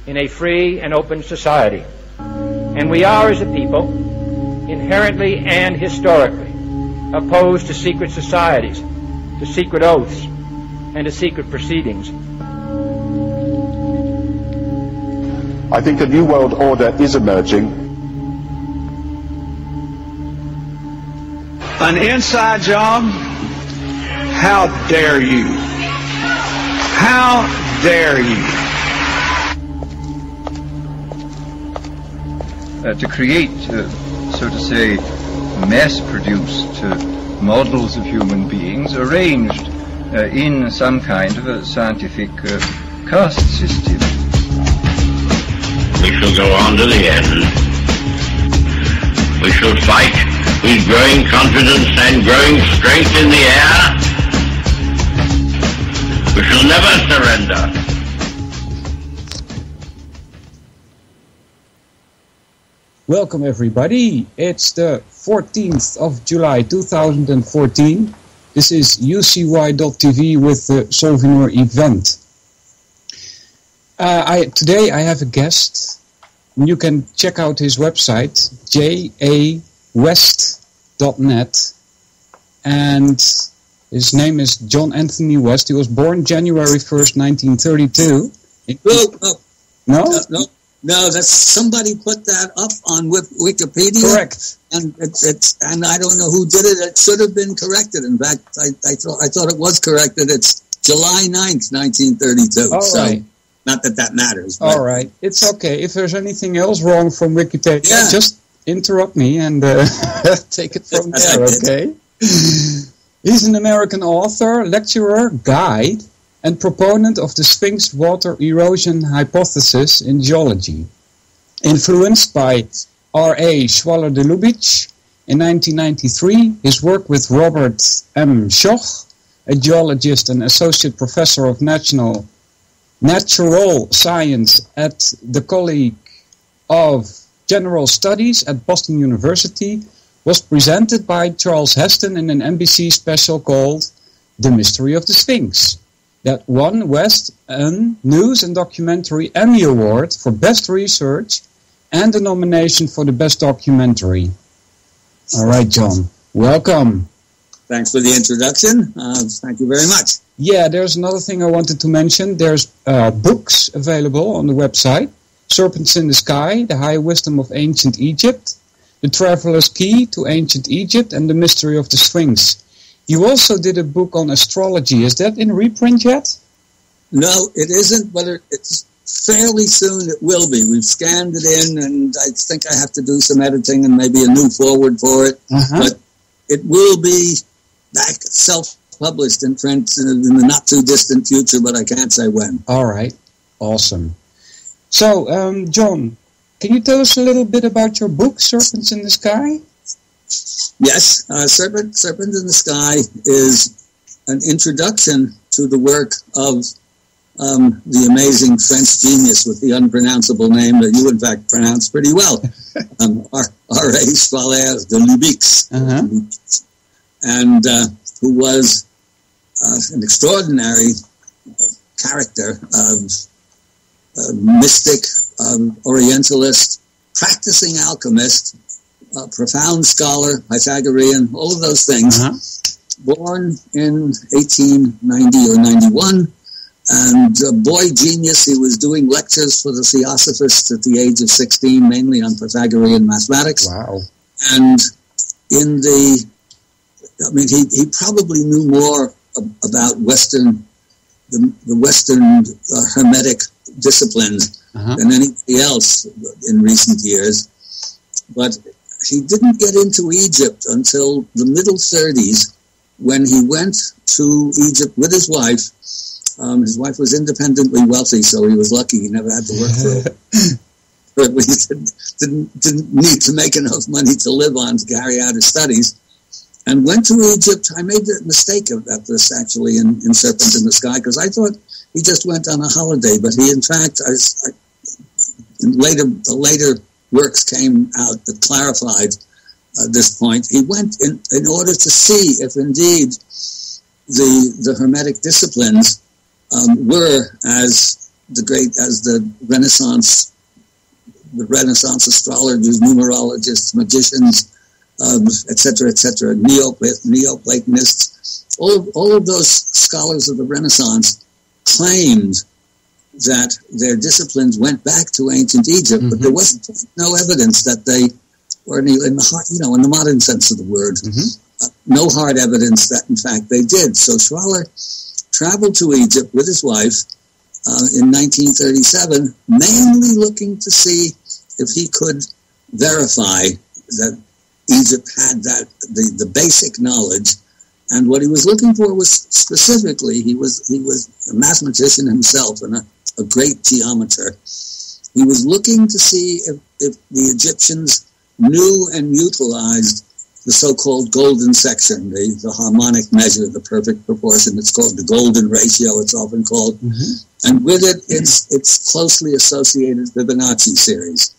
in a free and open society. And we are, as a people, inherently and historically opposed to secret societies, to secret oaths, and to secret proceedings. I think a new world order is emerging. An inside job? How dare you? How dare you? To create, so to say, mass-produced models of human beings arranged in some kind of a scientific caste system. We shall go on to the end. We shall fight with growing confidence and growing strength in the air. We shall never surrender. Welcome everybody. It's the 14th of July 2014. This is UCY.tv with the Solvinur Event. Today I have a guest. You can check out his website, jawest.net, and his name is John Anthony West. He was born January 1st, 1932. No, that's somebody put that up on Wikipedia. Correct. And and I don't know who did it. It should have been corrected. In fact, I thought it was corrected. It's July 9th, 1932. All so, right. Not that matters. All right. It's okay. If there's anything else wrong from Wikipedia, just interrupt me and take it from there, okay? He's an American author, lecturer, guide, and proponent of the Sphinx water erosion hypothesis in geology. Influenced by R.A. Schwaller de Lubitsch in 1993, his work with Robert M. Schoch, a geologist and associate professor of natural science at the College of General Studies at Boston University, was presented by Charles Heston in an NBC special called The Mystery of the Sphinx, that won West a News and Documentary Emmy Award for Best Research and a nomination for the Best Documentary. All right, John, welcome. Thanks for the introduction. Thank you very much. Yeah, there's another thing I wanted to mention. There's books available on the website. Serpents in the Sky, The High Wisdom of Ancient Egypt, The Traveler's Key to Ancient Egypt, and The Mystery of the Sphinx. You also did a book on astrology. Is that in reprint yet? No, it isn't, but it's fairly soon it will be. We've scanned it in, and I think I have to do some editing and maybe a new forward for it. But it will be back self-published in print in the not-too-distant future, but I can't say when. All right. Awesome. So, John, can you tell us a little bit about your book, Serpents in the Sky? Yes, Serpent in the Sky is an introduction to the work of the amazing French genius with the unpronounceable name that you, in fact, pronounce pretty well, R.A. Schwaller de Lubitsch, and who was an extraordinary character, mystic, Orientalist, practicing alchemist, profound scholar, Pythagorean, all of those things. Born in 1890 or 91, and a boy genius. He was doing lectures for the Theosophists at the age of 16, mainly on Pythagorean mathematics. Wow. And he probably knew more about the Western Hermetic disciplines than anybody else in recent years. But he didn't get into Egypt until the middle 30s, when he went to Egypt with his wife. His wife was independently wealthy, so he was lucky. He never had to work for at least didn't need to make enough money to live on to carry out his studies. And went to Egypt. I made the mistake of this, actually, in Serpent in the Sky, because I thought he just went on a holiday. But he, in fact, the later works came out that clarified this point. He went in order to see if indeed the Hermetic disciplines were as the Renaissance astrologers, numerologists, magicians, etc., Neoplatonists, all of those scholars of the Renaissance claimed that their disciplines went back to ancient Egypt, but there wasn't no evidence that they, or in the modern sense of the word, no hard evidence that in fact they did. So Schwaller traveled to Egypt with his wife in 1937, mainly looking to see if he could verify that Egypt had the basic knowledge. And what he was looking for was specifically, he was a mathematician himself and a great geometer. He was looking to see if the Egyptians knew and utilized the so-called golden section, the harmonic measure, the perfect proportion. It's called the golden ratio, it's often called. And with it, it's closely associated Fibonacci series.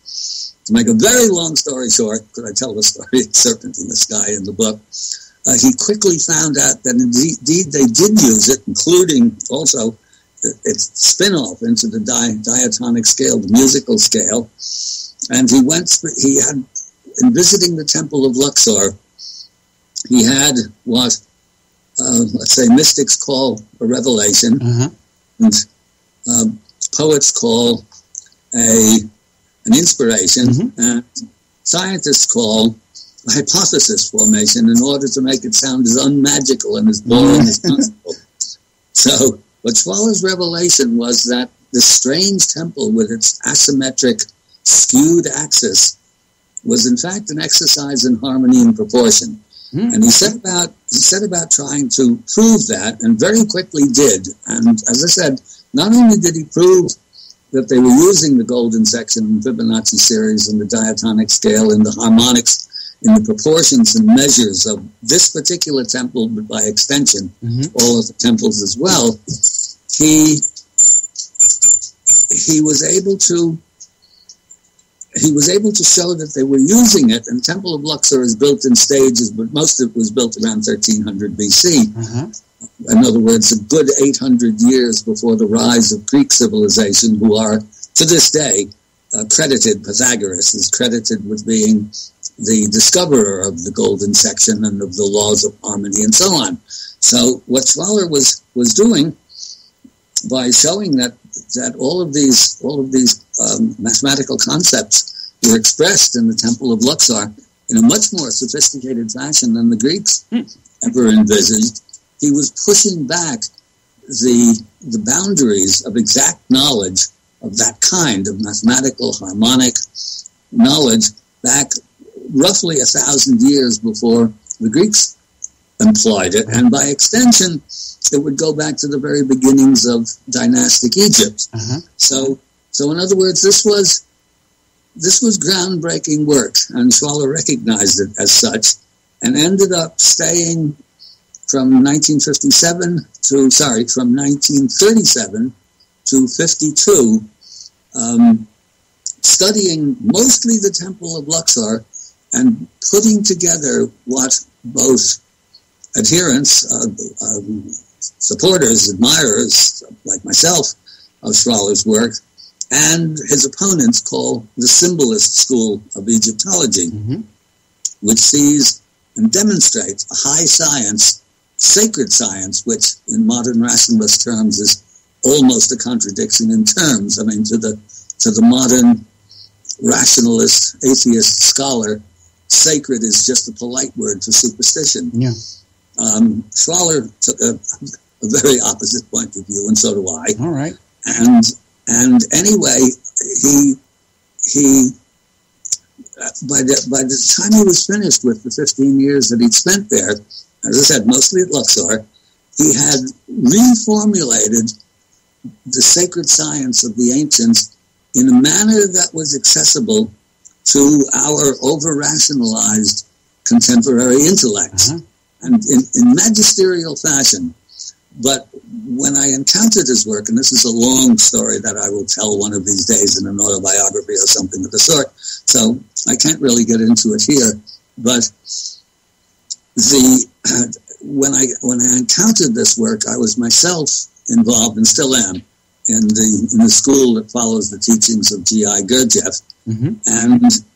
To make a very long story short, because I tell the story of Serpent in the Sky in the book, he quickly found out that indeed they did use it, including also its spin-off into the diatonic scale, the musical scale. And he had, in visiting the Temple of Luxor, he had what, let's say, mystics call a revelation, and poets call an inspiration, and scientists call a hypothesis formation in order to make it sound as unmagical and as boring as possible. So, what Schwaller's revelation was that this strange temple with its asymmetric, skewed axis was in fact an exercise in harmony and proportion. And he set about trying to prove that, and very quickly did. And as I said, not only did he prove that they were using the golden section and Fibonacci series and the diatonic scale and the harmonics in the proportions and measures of this particular temple, but by extension, all of the temples as well, he was able to show that they were using it. And Temple of Luxor is built in stages, but most of it was built around 1300 BC. In other words, a good 800 years before the rise of Greek civilization, who are, to this day, Pythagoras is credited with being the discoverer of the golden section and of the laws of harmony and so on. So what Schwaller was doing by showing that all of these mathematical concepts were expressed in the Temple of Luxor in a much more sophisticated fashion than the Greeks ever envisaged, he was pushing back the boundaries of exact knowledge of that kind of mathematical harmonic knowledge back roughly 1,000 years before the Greeks employed it, and by extension, it would go back to the very beginnings of dynastic Egypt. So in other words, this was groundbreaking work, and Schwaller recognized it as such, and ended up staying from 1937 to 52, studying mostly the Temple of Luxor and putting together what both adherents, supporters, admirers, like myself, of Schwaller's work, and his opponents call the symbolist school of Egyptology, which sees and demonstrates a high science, sacred science, which in modern rationalist terms is almost a contradiction in terms. I mean, to the modern rationalist, atheist scholar, sacred is just a polite word for superstition. Schwaller took a very opposite point of view, and so do I. All right. And anyway, he by the time he was finished with the 15 years that he'd spent there, as I said, mostly at Luxor, he had reformulated the sacred science of the ancients in a manner that was accessible to our over-rationalized contemporary intellects, and in magisterial fashion. But when I encountered his work, and this is a long story that I will tell one of these days in an autobiography or something of the sort, so I can't really get into it here, but when I encountered this work, I was myself involved, and still am, in the school that follows the teachings of G.I. Gurdjieff. Mm-hmm.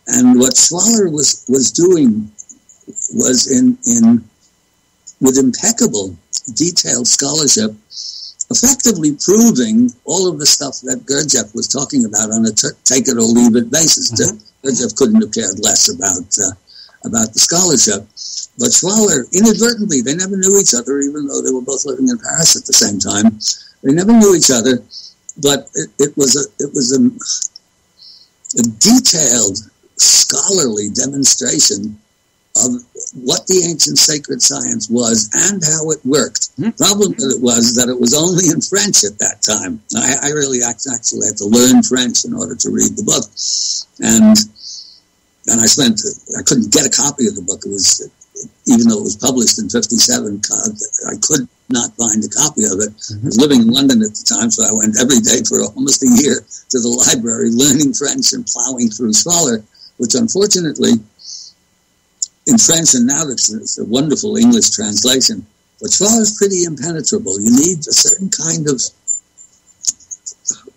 And what Schwaller was doing was with impeccable, detailed scholarship, effectively proving all of the stuff that Gurdjieff was talking about on a take it or leave it basis. Mm-hmm. Gurdjieff couldn't have cared less about the scholarship. But Schwaller, inadvertently, they never knew each other, even though they were both living in Paris at the same time. They never knew each other, but it was a detailed, scholarly demonstration of what the ancient sacred science was and how it worked. The problem with it was that it was only in French at that time. I really actually had to learn French in order to read the book. And I couldn't get a copy of the book. It was, even though it was published in 1957, I could not find a copy of it. Mm-hmm. I was living in London at the time, so I went every day for almost a year to the library, learning French and plowing through Schwaller, which unfortunately, in French, and now it's a wonderful English translation, but Schwaller is pretty impenetrable. You need a certain kind of,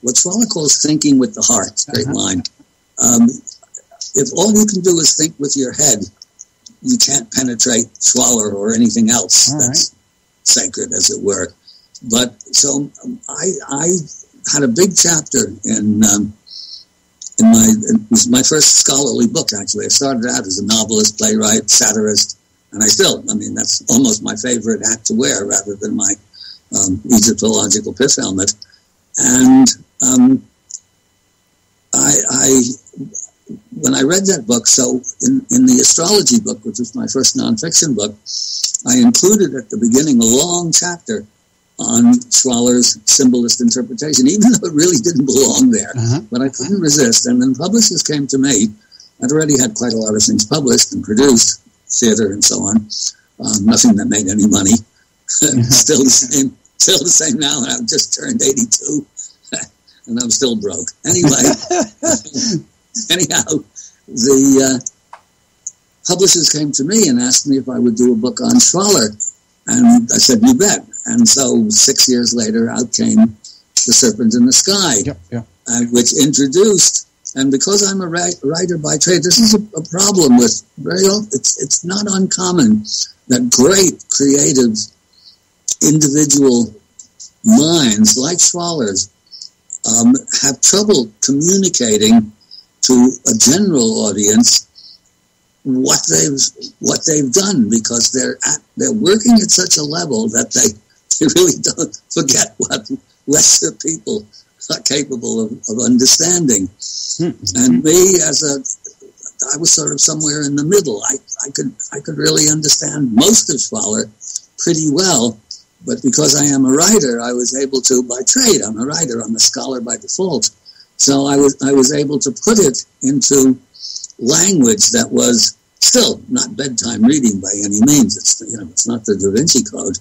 what Schwaller calls thinking with the heart, great line. If all you can do is think with your head, you can't penetrate Schwaller or anything else that's sacred, as it were. But so I had a big chapter it was my first scholarly book, actually. I started out as a novelist, playwright, satirist, and that's almost my favorite hat to wear rather than my Egyptological pith helmet. And when I read that book, so in the astrology book, which was my first nonfiction book, I included at the beginning a long chapter on Schwaller's symbolist interpretation, even though it really didn't belong there. But I couldn't resist. And then publishers came to me. I'd already had quite a lot of things published and produced, theater and so on. Nothing that made any money. Still the same now. I've just turned 82, and I'm still broke. Anyhow, the publishers came to me and asked me if I would do a book on Schwaller. And I said, you bet. And so 6 years later, out came The Serpent in the Sky, which introduced, and because I'm a writer by trade, this is a problem with it's not uncommon that great creative individual minds like Schwaller's have trouble communicating to a general audience what they've done, because they're working at such a level that they really don't forget what lesser people are capable of understanding. And me, I was sort of somewhere in the middle. I could really understand most of Schwaller pretty well, but because I am a writer, I was able to, by trade, I'm a writer, I'm a scholar by default, so I was able to put it into language that was still not bedtime reading by any means. It's not the Da Vinci Code,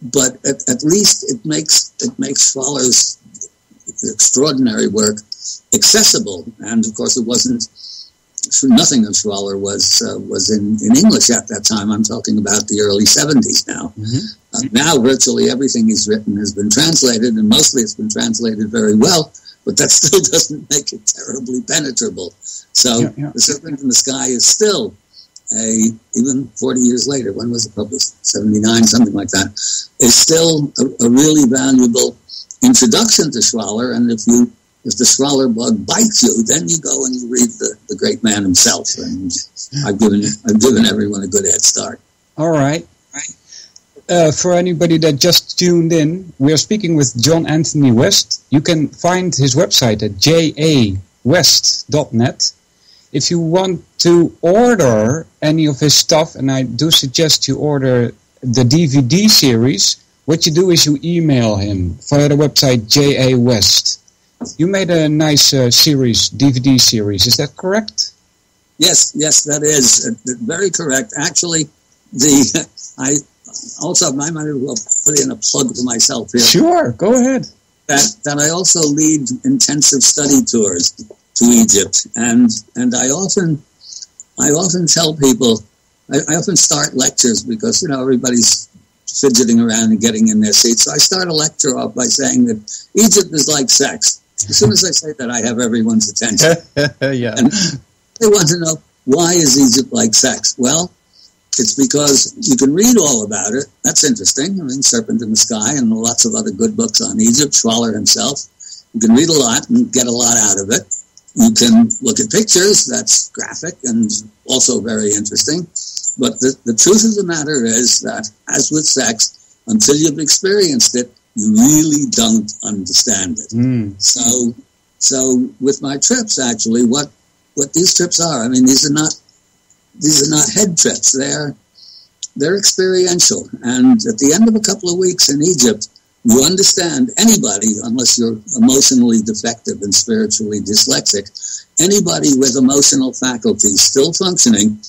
but at least it makes Schwaller's extraordinary work accessible. And of course, nothing of Schwaller was in English at that time. I'm talking about the early 70s now. Now virtually everything he's written has been translated, and mostly it's been translated very well. But that still doesn't make it terribly penetrable. So The Serpent in the Sky is still even 40 years later, when was it published? 79, something like that, is still a really valuable introduction to Schwaller. And if the Schwaller bug bites you, then you go and you read the great man himself. And I've given everyone a good head start. All right. For anybody that just tuned in, we are speaking with John Anthony West. You can find his website at jawest.net. If you want to order any of his stuff, and I do suggest you order the DVD series, what you do is you email him via the website jawest. You made a nice DVD series, is that correct? Yes, that is very correct. Actually, also, I might as well put in a plug for myself here. Sure, go ahead. That I also lead intensive study tours to Egypt, and I often tell people, I often start lectures because everybody's fidgeting around and getting in their seats. So I start a lecture off by saying that Egypt is like sex. As soon as I say that, I have everyone's attention. Yeah. And they want to know, why is Egypt like sex? Well, it's because you can read all about it. That's interesting. I mean, Serpent in the Sky and lots of other good books on Egypt, Schwaller himself. You can read a lot and get a lot out of it. You can look at pictures. That's graphic and also very interesting. But the truth of the matter is that, as with sex, until you've experienced it, you really don't understand it. So with my trips, actually, what these trips are, I mean, these are not head trips. They're experiential. And at the end of a couple of weeks in Egypt, you understand anybody, unless you're emotionally defective and spiritually dyslexic, anybody with emotional faculties still functioning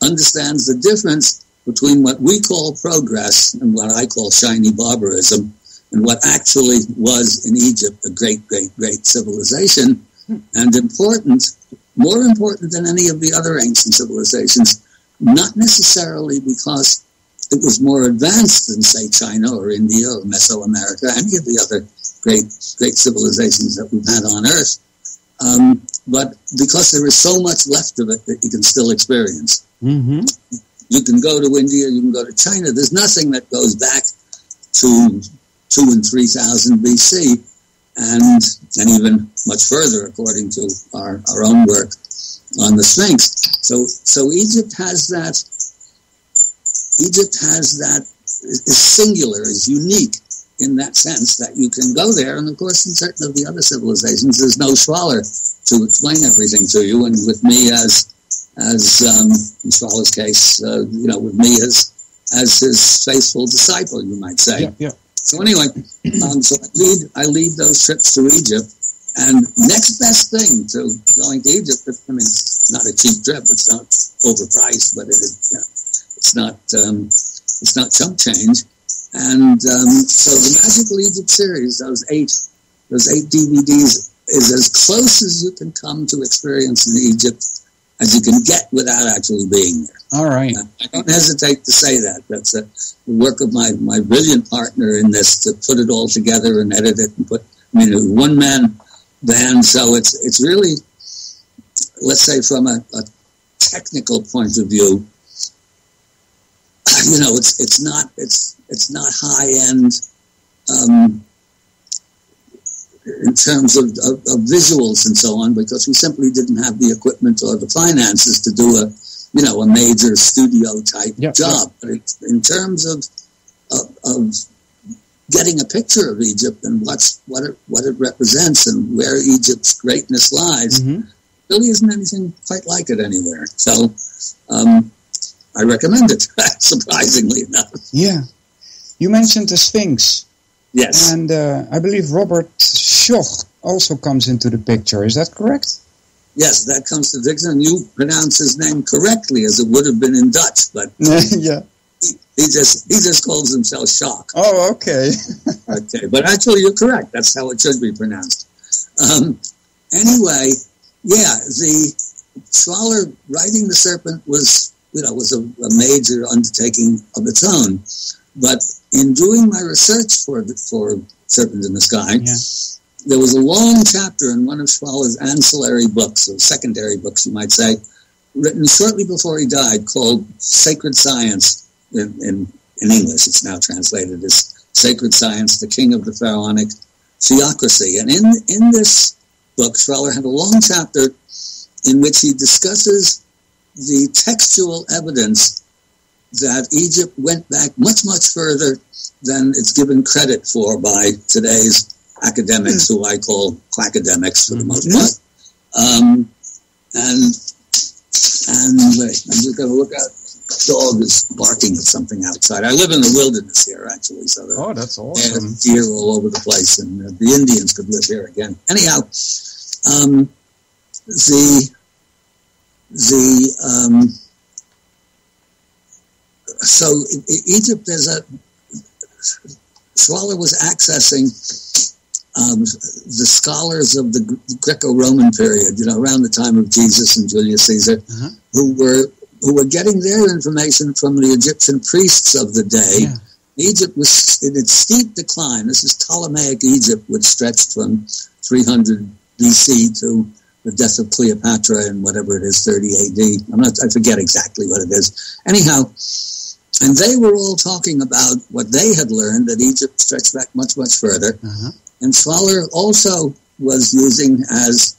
understands the difference between what we call progress and what I call shiny barbarism, and what actually was in Egypt a great, great, great civilization, and more important than any of the other ancient civilizations, not necessarily because it was more advanced than, say, China or India or Mesoamerica, any of the other great civilizations that we've had on Earth, but because there is so much left of it that you can still experience. Mm-hmm. You can go to India, you can go to China. There's nothing that goes back to 2,000 and 3,000 BC, and even much further, according to our own work on the Sphinx. So Egypt has that. Egypt has that, is singular, is unique in that sense that you can go there, and of course in certain of the other civilizations there's no Schwaller to explain everything to you, and with me as in Schwaller's case, with me as his faithful disciple, you might say. Yeah. So anyway, so I lead those trips to Egypt, and next best thing to going to Egypt, I mean, it's not a cheap trip, it's not overpriced, but it's not chump change. And so the Magical Egypt series, those eight DVDs, is as close as you can come to experience in Egypt as you can get without actually being there. All right. I don't hesitate to say that. That's the work of my brilliant partner in this, to put it all together and edit it and put, a one-man band. So it's really, let's say from a technical point of view, it's not high-end in terms of visuals and so on, because we simply didn't have the equipment or the finances to do a major studio type job. But in terms of getting a picture of Egypt and what it represents and where Egypt's greatness lies, really isn't anything quite like it anywhere. So I recommend it, surprisingly enough. Yeah. You mentioned the Sphinx. Yes. And I believe Robert Schoch also comes into the picture. Is that correct? Yes, that comes to the picture, and you pronounce his name correctly, as it would have been in Dutch, but yeah. he just calls himself Schoch. Oh, okay. Okay, but actually you're correct. That's how it should be pronounced. Anyway, the Schwaller writing The Serpent was a major undertaking of its own. But in doing my research for Serpent in the Sky, there was a long chapter in one of Schwaller's ancillary books, or secondary books, you might say, written shortly before he died, called Sacred Science. In English, it's now translated as Sacred Science, the King of the Pharaonic Theocracy. And in this book, Schwaller had a long chapter in which he discusses the textual evidence that Egypt went back much, much further than it's given credit for by today's academics, who I call quackademics for the most part. And wait, I'm just going to look out. The dog is barking at something outside. I live in the wilderness here, actually, so that's awesome. There's deer all over the place, and the Indians could live here again. Anyhow, so Egypt Schwaller was accessing the scholars of the Greco-Roman period, around the time of Jesus and Julius Caesar, who were getting their information from the Egyptian priests of the day Egypt was in its steep decline. This is Ptolemaic Egypt, which stretched from 300 BC to the death of Cleopatra in whatever it is, 30 AD. I forget exactly what it is. Anyhow, and they were all talking about what they had learned, that Egypt stretched back much, much further. And Schwaller also was using as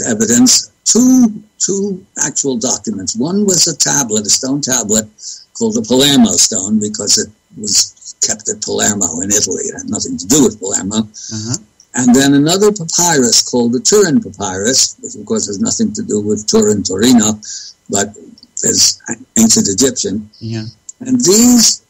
evidence two actual documents. One was a tablet, a stone tablet, called the Palermo stone, because it was kept at Palermo in Italy. It had nothing to do with Palermo. And then another papyrus called the Turin Papyrus, which of course has nothing to do with Turin, Torino, but is ancient Egyptian. And these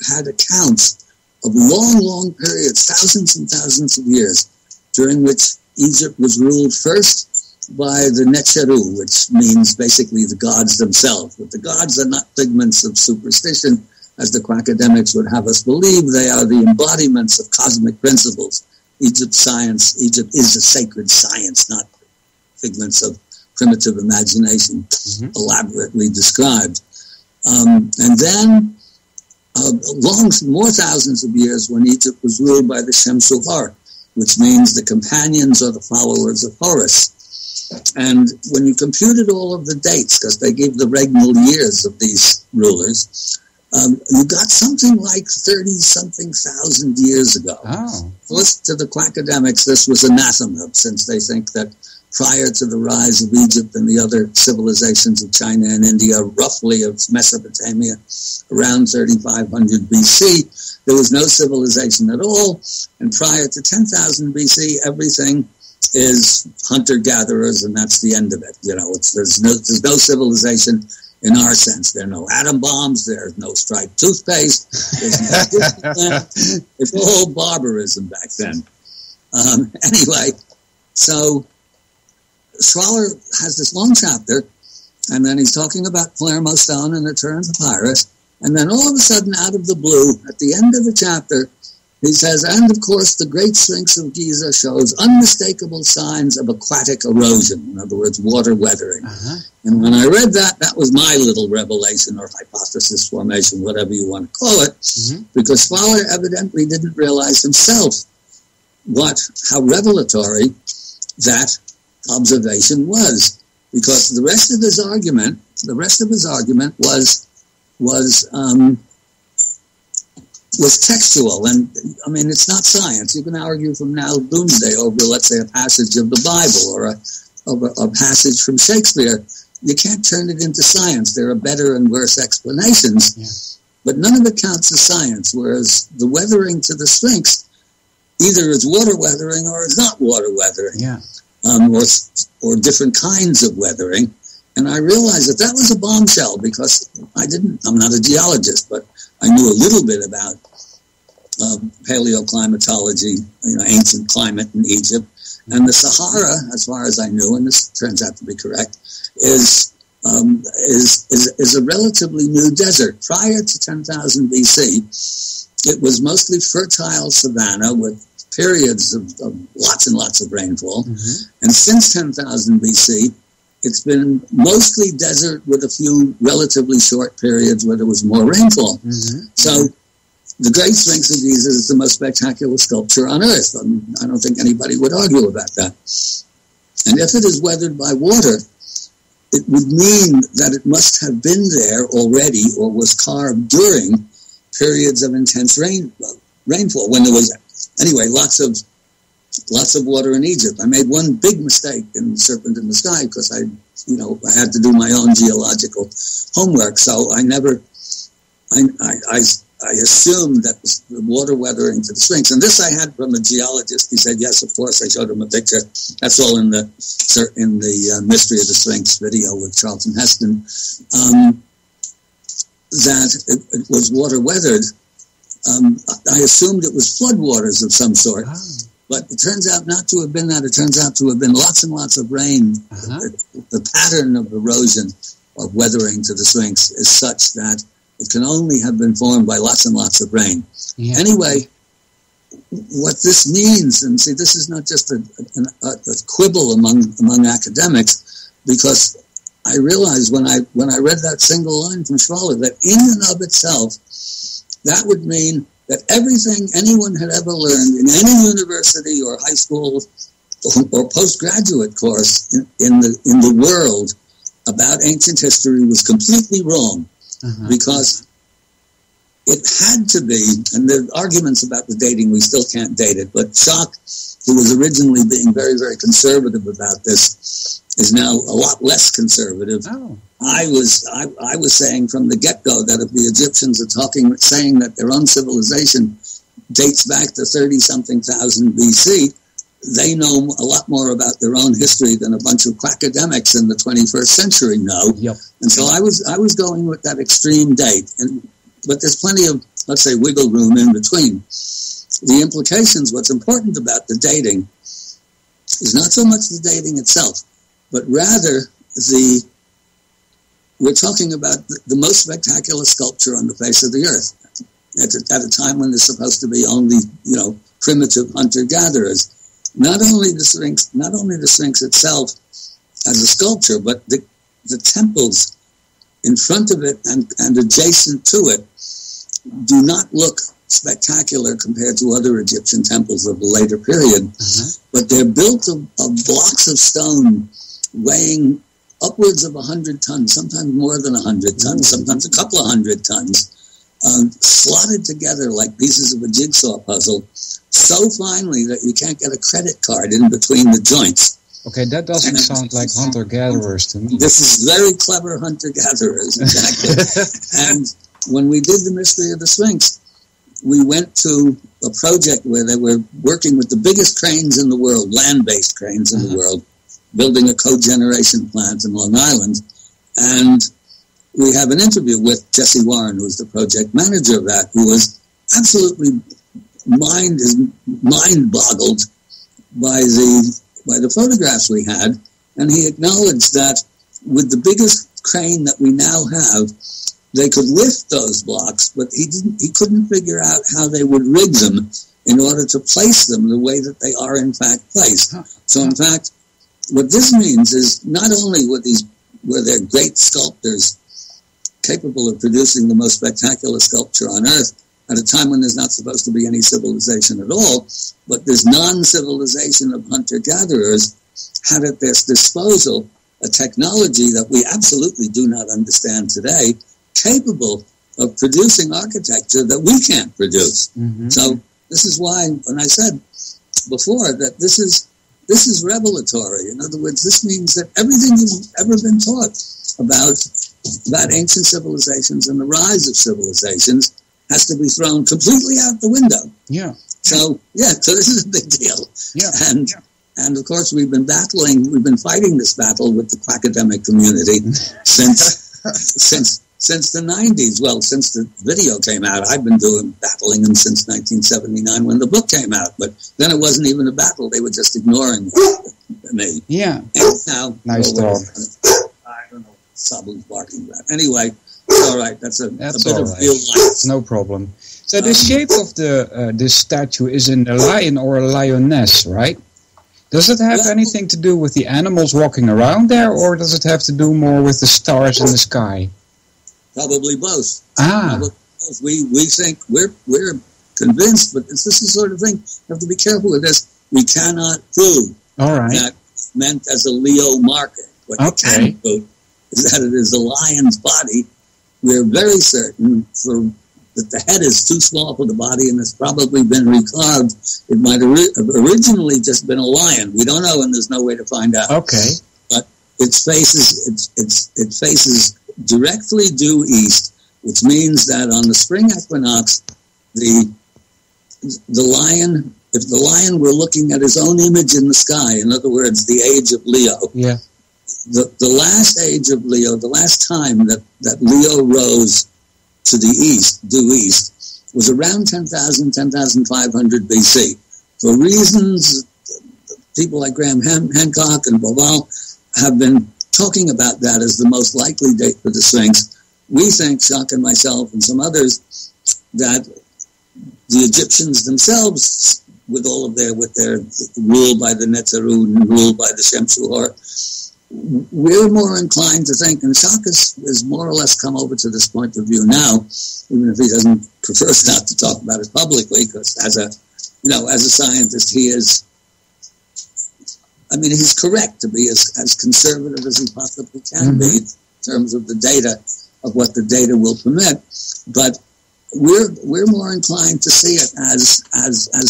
had accounts of long periods, thousands and thousands of years, during which Egypt was ruled first by the Necheru, which means basically the gods themselves. But the gods are not figments of superstition, as the quackademics would have us believe. They are the embodiments of cosmic principles. Egypt is a sacred science, not figments of primitive imagination, elaborately described. And then, more thousands of years, when Egypt was ruled by the Shemsuhar, which means the companions or the followers of Horus. And when you computed all of the dates, because they gave the regnal years of these rulers, you got something like 30-something thousand years ago. First, to the quackademics, this was anathema, since they think that prior to the rise of Egypt and the other civilizations of China and India, roughly of Mesopotamia, around 3500 BC, there was no civilization at all. And prior to 10,000 BC, everything is hunter-gatherers, and that's the end of it. You know, there's no civilization in our sense. There are no atom bombs, there's no striped toothpaste, there's no Disneyland. It's all barbarism back then. Anyway, so Schwaller has this long chapter, and then he's talking about Palermo stone and the Turin Papyrus, and then all of a sudden, out of the blue, at the end of the chapter, he says, and of course, the Great Sphinx of Giza shows unmistakable signs of aquatic erosion, in other words, water weathering. And when I read that, that was my little revelation or hypothesis formation, whatever you want to call it, because Schwaller evidently didn't realize himself how revelatory that observation was, because the rest of his argument was textual, and I mean, it's not science. You can argue from now doomsday over, let's say, a passage of the Bible or a passage from Shakespeare. You can't turn it into science. There are better and worse explanations, but none of it counts as science, whereas the weathering to the Sphinx either is water weathering or it's not water weathering, or different kinds of weathering. And I realized that was a bombshell, because I'm not a geologist, but I knew a little bit about paleoclimatology, ancient climate in Egypt. And the Sahara, as far as I knew, and this turns out to be correct, is a relatively new desert. Prior to 10,000 BC, it was mostly fertile savanna with periods of lots and lots of rainfall. And since 10,000 BC, it's been mostly desert with a few relatively short periods where there was more rainfall. So the Great Sphinx of Giza is the most spectacular sculpture on Earth. I don't think anybody would argue about that. And if it is weathered by water, it would mean that it must have been there already or was carved during periods of intense rainfall, when there was, anyway, lots of water in Egypt. I made one big mistake in Serpent in the Sky, because I had to do my own geological homework. So I assumed that the water weathering to the Sphinx, and this I had from a geologist. He said, yes, of course. I showed him a picture. That's all in the Mystery of the Sphinx video with Charlton Heston, that it was water weathered. I assumed it was floodwaters of some sort. But it turns out not to have been that. It turns out to have been lots and lots of rain. The pattern of erosion, of weathering to the Sphinx, is such that it can only have been formed by lots and lots of rain. Anyway, what this means, and see, this is not just a quibble among academics, because I realized when I read that single line from Schwaller that in and of itself, that would mean that everything anyone had ever learned in any university or high school or postgraduate course in the world about ancient history was completely wrong, because it had to be, and the arguments about the dating, we still can't date it, but Schock, who was originally being very, very conservative about this, is now a lot less conservative. Oh. I was saying from the get-go that if the Egyptians are saying that their own civilization dates back to 30-something thousand BC, they know a lot more about their own history than a bunch of quackademics in the 21st century know. Yep. And so I was going with that extreme date. But there's plenty of, let's say, wiggle room in between. The implications, what's important about the dating is not so much the dating itself, but rather we're talking about the most spectacular sculpture on the face of the earth at a time when there's supposed to be only, primitive hunter-gatherers. Not only the Sphinx itself as a sculpture, but the temples in front of it and adjacent to it do not look spectacular compared to other Egyptian temples of the later period, but they're built of blocks of stone weighing upwards of 100 tons, sometimes more than 100 tons, sometimes a couple of 100 tons, slotted together like pieces of a jigsaw puzzle, so finely that you can't get a credit card in between the joints. Okay, that doesn't sound like hunter-gatherers to me. This is very clever hunter-gatherers, exactly. And when we did the Mystery of the Sphinx, we went to a project where they were working with the biggest cranes in the world, land-based cranes in the world, building a cogeneration plant in Long Island. And we have an interview with Jesse Warren, who was the project manager of that, who was absolutely mind-boggled by the photographs we had, and he acknowledged that with the biggest crane that we now have, they could lift those blocks, but he couldn't figure out how they would rig them in order to place them the way that they are in fact placed. So in fact, what this means is not only were there great sculptors capable of producing the most spectacular sculpture on earth at a time when there's not supposed to be any civilization at all, but this non-civilization of hunter-gatherers had at their disposal a technology that we absolutely do not understand today, capable of producing architecture that we can't produce. So this is why, when I said before that this is revelatory. In other words, this means that everything you've ever been taught about ancient civilizations and the rise of civilizations has to be thrown completely out the window. Yeah. So this is a big deal. Yeah. And of course we've been fighting this battle with the quackademic community since the 90s. Well, since the video came out. I've been battling them since 1979 when the book came out. But then it wasn't even a battle. They were just ignoring me. Yeah. And now, nice talk. I don't know. Sabu's barking about. Anyway, all right. That's a bit of real life. No problem. So the shape of this statue is in a lion or a lioness, right? Does it have anything to do with the animals walking around there, or does it have to do more with the stars in the sky? Probably both. Probably both. We think we're convinced, but this is the sort of thing you have to be careful with this. We cannot prove that it's meant as a Leo marker. What you can prove is that it is a lion's body. We're very certain that the head is too small for the body and has probably been recarved. It might have originally just been a lion. We don't know, and there's no way to find out. Okay. But it faces directly due east, which means that on the spring equinox, the lion, if the lion were looking at his own image in the sky, in other words, the age of Leo, the last age of Leo, the last time that Leo rose to the east, due east, was around 10,500 BC. For reasons, people like Graham Hancock and Bauval have been talking about that as the most likely date for the Sphinx. We think, Schock and myself and some others, that the Egyptians themselves, with their rule by the Neteru and rule by the Shemshuhor, we're more inclined to think, and Jacques has more or less come over to this point of view now, even if he prefers not to talk about it publicly, because as a scientist, he's correct to be as conservative as he possibly can be in terms of the data, of what the data will permit. But we're more inclined to see it as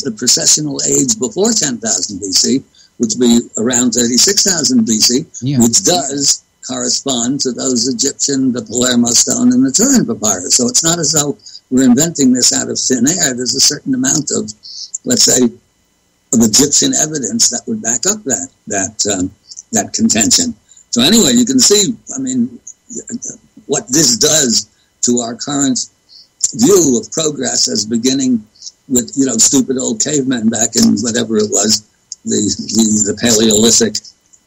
the processional age before 10,000 BC, which would be around 36,000 BC, which does correspond to those Egyptian, the Palermo stone, and the Turin papyrus. So it's not as though we're inventing this out of thin air. There's a certain amount of, let's say, of Egyptian evidence that would back up that contention. So anyway, you can see, what this does to our current view of progress as beginning with, stupid old cavemen back in whatever it was, the Paleolithic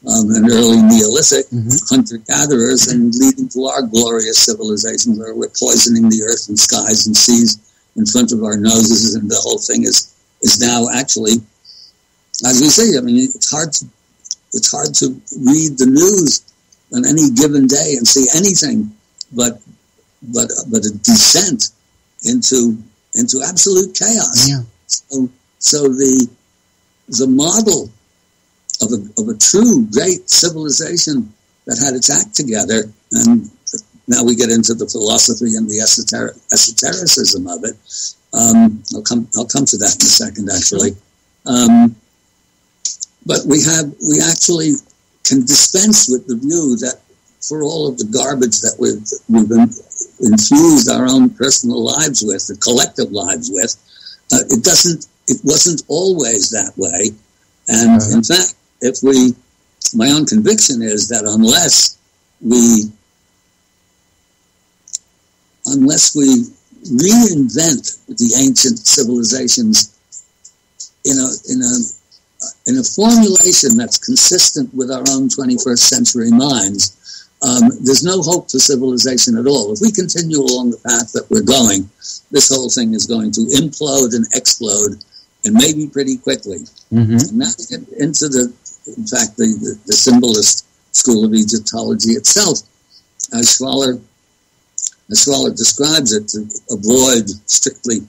and early Neolithic hunter-gatherers, and leading to our glorious civilization where we're poisoning the earth and skies and seas in front of our noses, and the whole thing is now actually, as we see, it's hard to read the news on any given day and see anything but a descent into absolute chaos. Yeah. So the model of a true great civilization that had its act together, and now we get into the philosophy and the esotericism of it. I'll come to that in a second, actually. But we actually can dispense with the view that for all of the garbage that we've infused our own personal lives with, the collective lives with, it wasn't always that way. And in fact, my own conviction is that unless we reinvent the ancient civilizations in a formulation that's consistent with our own 21st century minds, there's no hope for civilization at all. If we continue along the path that we're going, this whole thing is going to implode and explode, and maybe pretty quickly. And now we get into the symbolist school of Egyptology itself. As Schwaller describes it, to avoid strictly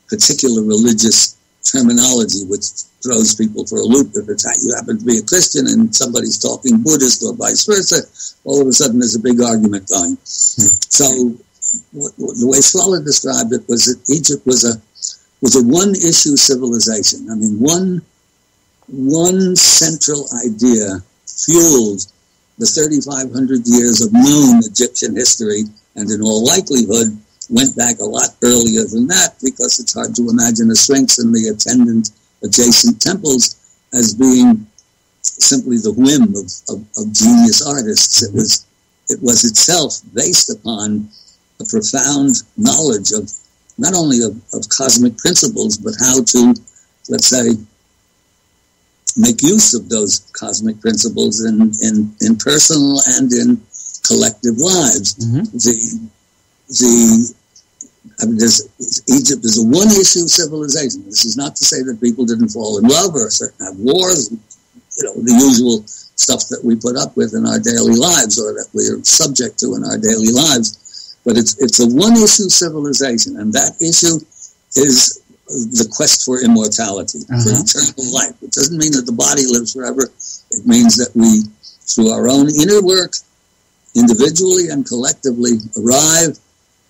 particular religious terminology, which throws people for a loop. If you happen to be a Christian and somebody's talking Buddhist or vice versa, all of a sudden there's a big argument going. So the way Schwaller described it was that Egypt was a one-issue civilization. One central idea fueled the 3,500 years of known Egyptian history, and in all likelihood went back a lot earlier than that, because it's hard to imagine a Sphinx and the attendant adjacent temples as being simply the whim of genius artists. It was itself based upon a profound knowledge of not only of cosmic principles, but how to, let's say, make use of those cosmic principles in personal and in collective lives. Egypt is a one-issue civilization. This is not to say that people didn't fall in love or have wars, the usual stuff that we put up with in our daily lives, or that we're subject to in our daily lives. But it's a one-issue civilization, and that issue is the quest for immortality, for eternal life. It doesn't mean that the body lives forever. It means that we, through our own inner work, individually and collectively, arrive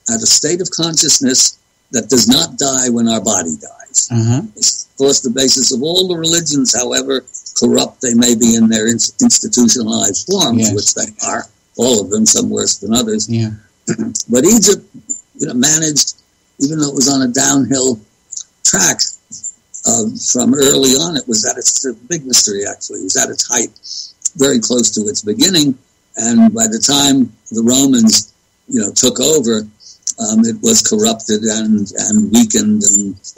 at a state of consciousness that does not die when our body dies. It's, of course, the basis of all the religions, however corrupt they may be in their institutionalized forms, which they are, all of them, some worse than others. But Egypt, managed, even though it was on a downhill track from early on, it's a big mystery, actually. It was at its height, very close to its beginning, and by the time the Romans, took over, it was corrupted and weakened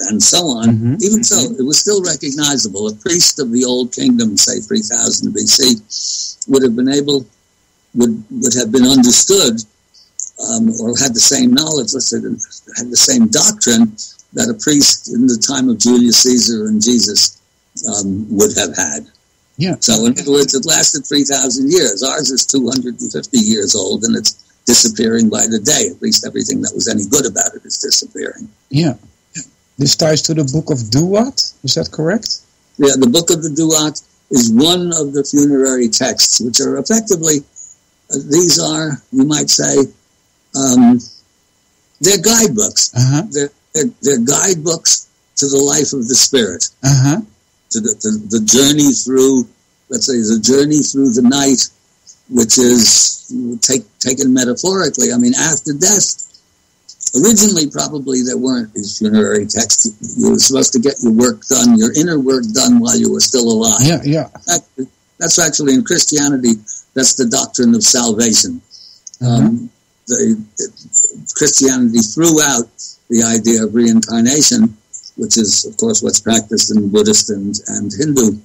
and so on. Even so, it was still recognizable. A priest of the Old Kingdom, say 3000 BC, would have been understood, or had the same knowledge, let's say, had the same doctrine that a priest in the time of Julius Caesar and Jesus would have had. Yeah. So in other words, it lasted 3,000 years. Ours is 250 years old, and it's disappearing by the day. At least everything that was any good about it is disappearing. Yeah. This ties to the Book of Duat, is that correct? Yeah, the Book of the Duat is one of the funerary texts, which are effectively, these are, you might say, they're guidebooks. Uh-huh. They're guidebooks to the life of the spirit, Uh-huh. to the journey through, let's say, the journey through the night, which is taken metaphorically. I mean, after death, originally probably there weren't these funerary texts. You were supposed to get your work done, your inner work done while you were still alive. Yeah, yeah. That's actually in Christianity, that's the doctrine of salvation. Christianity threw out the idea of reincarnation, which is, of course, what's practiced in Buddhist and Hindu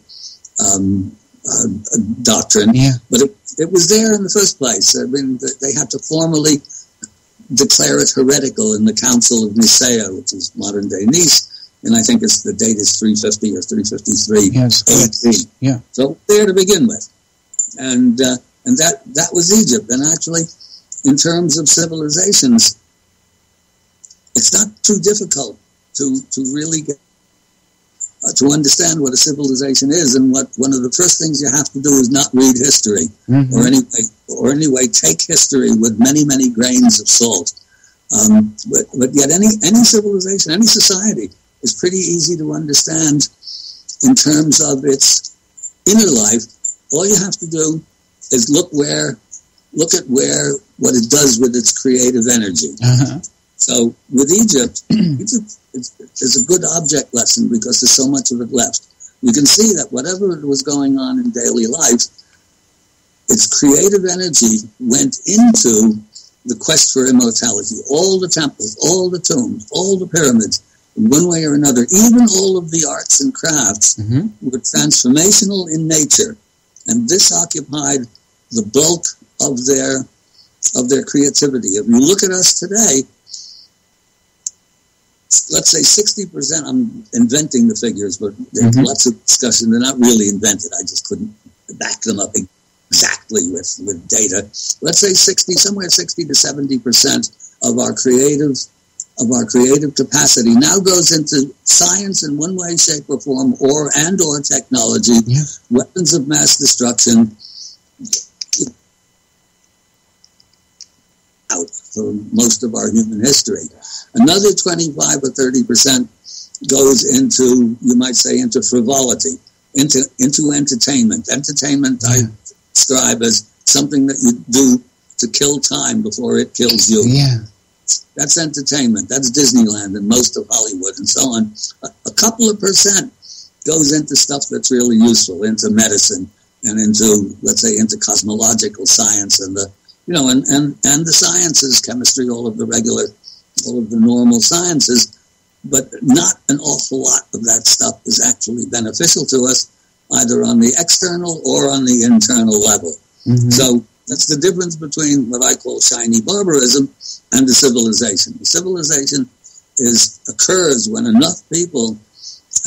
doctrine. Yeah. But it was there in the first place. I mean, they had to formally declare it heretical in the Council of Nicaea, which is modern-day Nice, and I think the date is 350 or 353 AD. Yeah. So there to begin with. And that was Egypt. And actually, in terms of civilizations, it's not too difficult to really get to understand what a civilization is, and what one of the first things you have to do is not read history, or anyway take history with many grains of salt. But yet any civilization, any society is pretty easy to understand in terms of its inner life. All you have to do is look at what it does with its creative energy. Uh-huh. So with Egypt, it's a good object lesson because there's so much of it left. You can see that whatever was going on in daily life, its creative energy went into the quest for immortality. All the temples, all the tombs, all the pyramids, in one way or another, even all of the arts and crafts were transformational in nature. And this occupied the bulk of their creativity. If you look at us today, let's say 60%, I'm inventing the figures, but there's lots of discussion. They're not really invented. I just couldn't back them up exactly with data. Let's say 60 to 70% of our creative capacity now goes into science in one way, shape, or form, or technology, weapons of mass destruction, out for most of our human history. Another 25 or 30% goes into, you might say, into frivolity, into entertainment. Entertainment I describe as something that you do to kill time before it kills you. Yeah. That's entertainment. That's Disneyland and most of Hollywood and so on. A couple of percent goes into stuff that's really useful, into medicine and into, let's say, into cosmological science and the and the sciences, chemistry, all of the normal sciences, but not an awful lot of that stuff is actually beneficial to us, either on the external or on the internal level. So that's the difference between what I call shiny barbarism and the civilization. The civilization occurs when enough people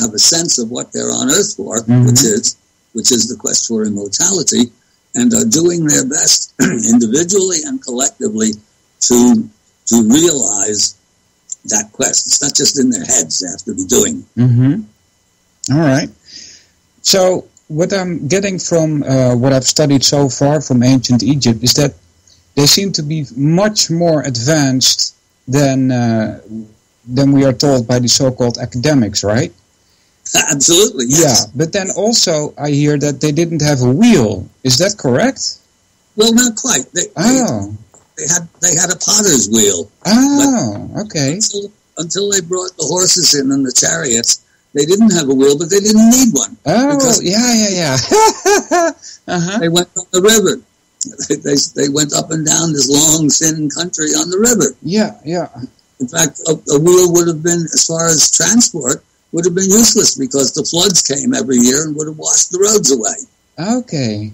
have a sense of what they're on earth for, which is the quest for immortality, and are doing their best individually and collectively to realize that quest. It's not just in their heads; they have to be doing. All right. So what I'm getting from what I've studied so far from ancient Egypt is that they seem to be much more advanced than we are told by the so-called academics, right? Absolutely, yes. Yeah, but then also I hear that they didn't have a wheel. Is that correct? Well, not quite. They had a potter's wheel. Oh, okay. Until they brought the horses in and the chariots, they didn't have a wheel, but they didn't need one. Oh, yeah. They went on the river. They went up and down this long, thin country on the river. Yeah. In fact, a wheel would have been, as far as transport, would have been useless because the floods came every year and would have washed the roads away. Okay.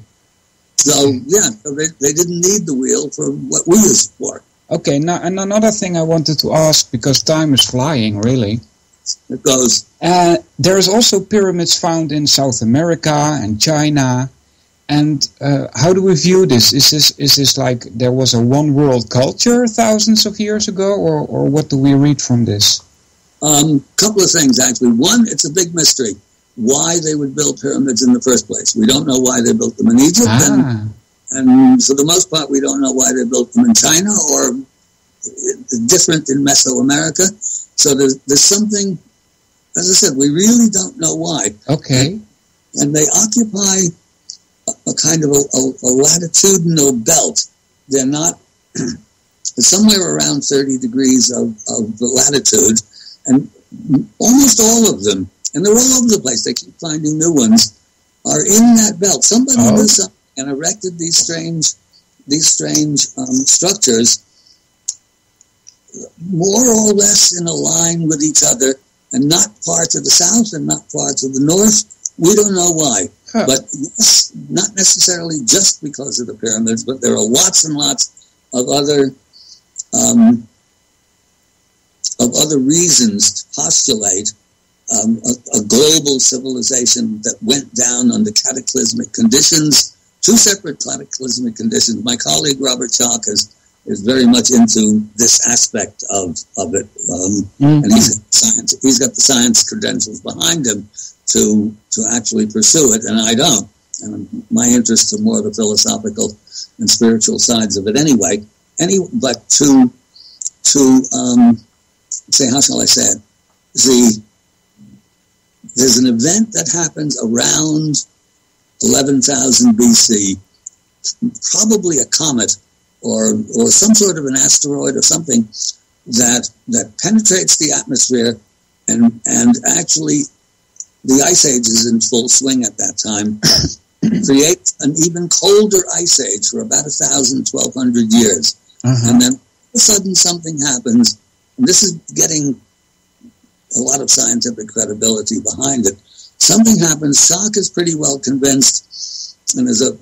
So, they didn't need the wheel for what we use it for. Okay, now, and another thing I wanted to ask, because time is flying, really. It goes. There's also pyramids found in South America and China. And how do we view this? Is this like there was a one world culture thousands of years ago, or what do we read from this? Couple of things, actually. One, it's a big mystery why they would build pyramids in the first place. We don't know why they built them in Egypt, and for the most part, we don't know why they built them in China or different in Mesoamerica. So there's something, as I said, we really don't know why. Okay. And they occupy a kind of a latitudinal belt. They're not, somewhere around 30 degrees of the latitude, and almost all of them, and they're all over the place, they keep finding new ones, are in that belt. Somebody knew something and erected these strange structures, more or less in a line with each other, and not parts of the south and not parts of the north. We don't know why. But yes, not necessarily just because of the pyramids, but there are lots and lots of other reasons to postulate a global civilization that went down under cataclysmic conditions, two separate cataclysmic conditions. My colleague Robert Chalk is very much into this aspect of it, and he's got the science credentials behind him to actually pursue it, and I don't. And my interests are more the philosophical and spiritual sides of it anyway. But to say, how shall I say it? There's an event that happens around 11,000 BC, probably a comet or some sort of an asteroid or something that penetrates the atmosphere and actually the Ice Age is in full swing at that time, creates an even colder Ice Age for about 1,000, 1,200 years. And then all of a sudden something happens, and this is getting a lot of scientific credibility behind it. Something happens, Chalk is pretty well convinced, and there's a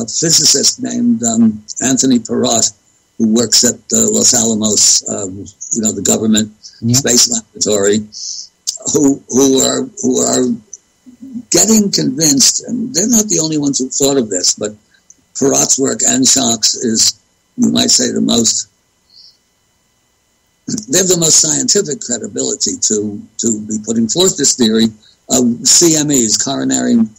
physicist named Anthony Perrott, who works at Los Alamos, the government space laboratory, who are getting convinced, and they're not the only ones who thought of this, but Perrott's work and Chalk's is, you might say, they have the most scientific credibility to be putting forth this theory of CMEs, coronal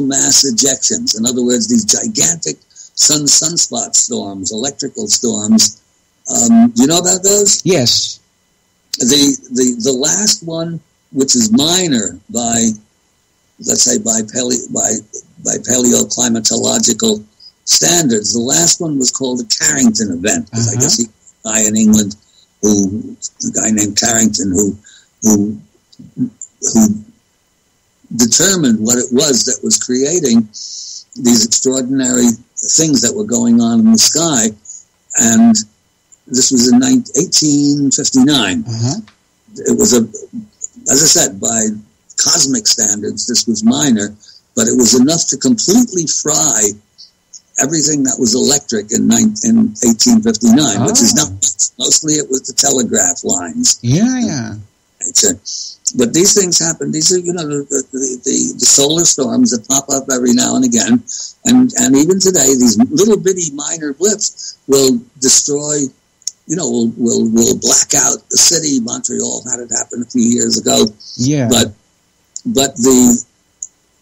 mass ejections. In other words, these gigantic sunspot storms, electrical storms. Do you know about those? Yes. The last one, which is minor by, let's say, by paleoclimatological standards, the last one was called the Carrington Event. I guess a guy in England, a guy named Carrington, who determined what it was that was creating these extraordinary things that were going on in the sky, and this was in 1859. It was as I said, by cosmic standards, this was minor, but it was enough to completely fry everything that was electric in 1859, which is not mostly it was the telegraph lines. But these things happen. These are, the solar storms that pop up every now and again, and even today, these little bitty minor blips will destroy. Will black out the city. Montreal had it happen a few years ago. Yeah. But the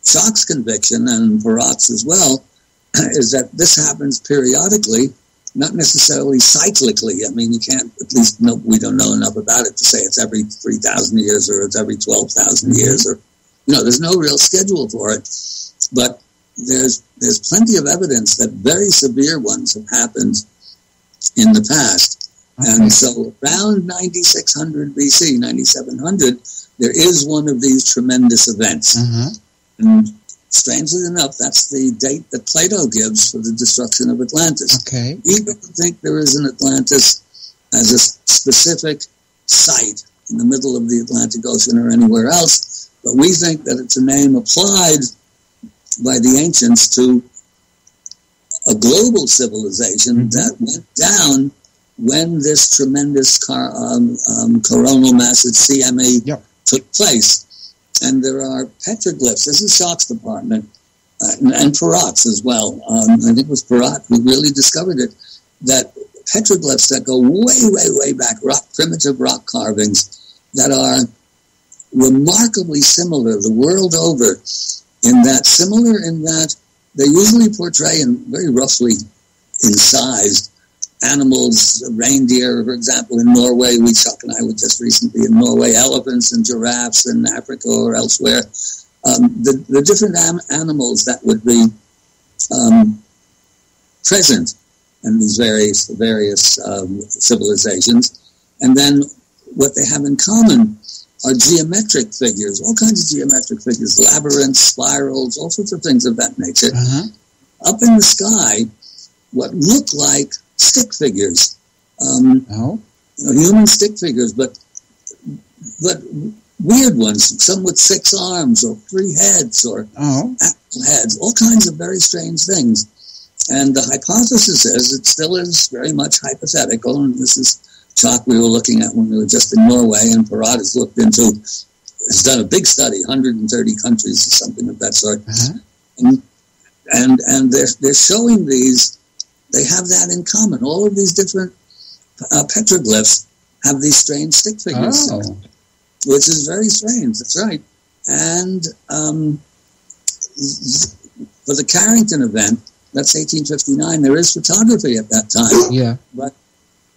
Chalk's conviction, and Perrott's as well, is that this happens periodically, not necessarily cyclically. I mean, you can't, at least we don't know enough about it to say it's every 3,000 years or it's every 12,000 years, or, there's no real schedule for it. But there's plenty of evidence that very severe ones have happened in the past. And so around 9600 BC, 9700, there is one of these tremendous events. And strangely enough, that's the date that Plato gives for the destruction of Atlantis. We don't think there is an Atlantis as a specific site in the middle of the Atlantic Ocean or anywhere else, but we think that it's a name applied by the ancients to a global civilization that went down when this tremendous coronal mass at CME took place. And there are petroglyphs. This is Schock's department, and Perrot's as well. I think it was Perrot who really discovered it, that petroglyphs that go way, way, way back, primitive rock carvings that are remarkably similar the world over, in that they usually portray, and very roughly incised, animals, reindeer, for example, in Norway. Chuck and I were just recently in Norway, elephants and giraffes in Africa or elsewhere. The different animals that would be present in these various civilizations. And then what they have in common are geometric figures, all kinds of geometric figures, labyrinths, spirals, all sorts of things of that nature. Up in the sky, what look like stick figures, human stick figures, but weird ones, some with 6 arms or 3 heads or apple heads, all kinds of very strange things. And the hypothesis is, it still is very much hypothetical, and this is Schock we were looking at when we were just in Norway, and Perrot has done a big study, 130 countries or something of that sort. And they're showing these. They have that in common. All of these different petroglyphs have these strange stick figures, which is very strange. That's right. And for the Carrington event, that's 1859. There is photography at that time,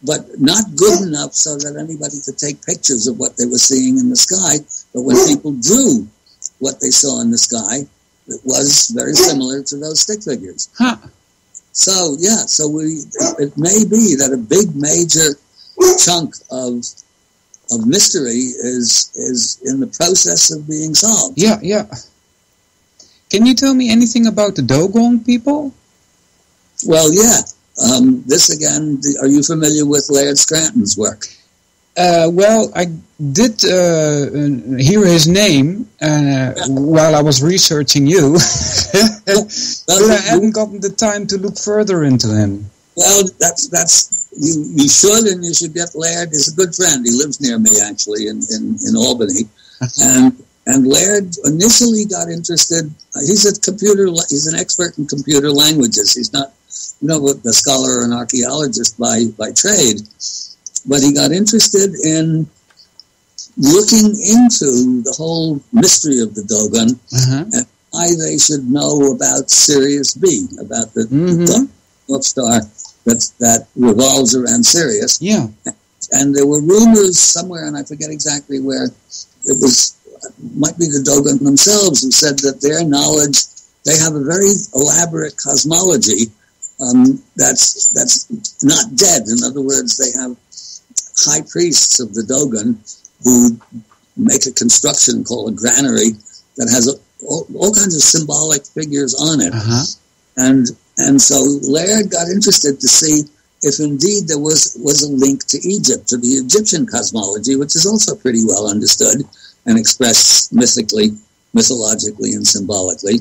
but not good enough so that anybody could take pictures of what they were seeing in the sky. But when people drew what they saw in the sky, it was very similar to those stick figures. So it may be that a big major chunk of mystery is in the process of being solved. Can you tell me anything about the Dogon people? Well, this again, are you familiar with Laird Scranton's work? Well, I did hear his name while I was researching you, but I hadn't gotten the time to look further into him. Well, that's you should, and you should get Laird. He's a good friend. He lives near me, actually, in Albany, and Laird initially got interested. He's an expert in computer languages. He's not, a scholar or an archaeologist by trade. But he got interested in looking into the whole mystery of the Dogon and why they should know about Sirius B, about the North Star that revolves around Sirius. And there were rumors somewhere, and I forget exactly where, might be the Dogon themselves who said that their knowledge, they have a very elaborate cosmology that's not dead. In other words, they have high priests of the Dogon who make a construction called a granary that has all kinds of symbolic figures on it. And so Laird got interested to see if indeed there was a link to Egypt, to the Egyptian cosmology, which is also pretty well understood and expressed mythologically and symbolically.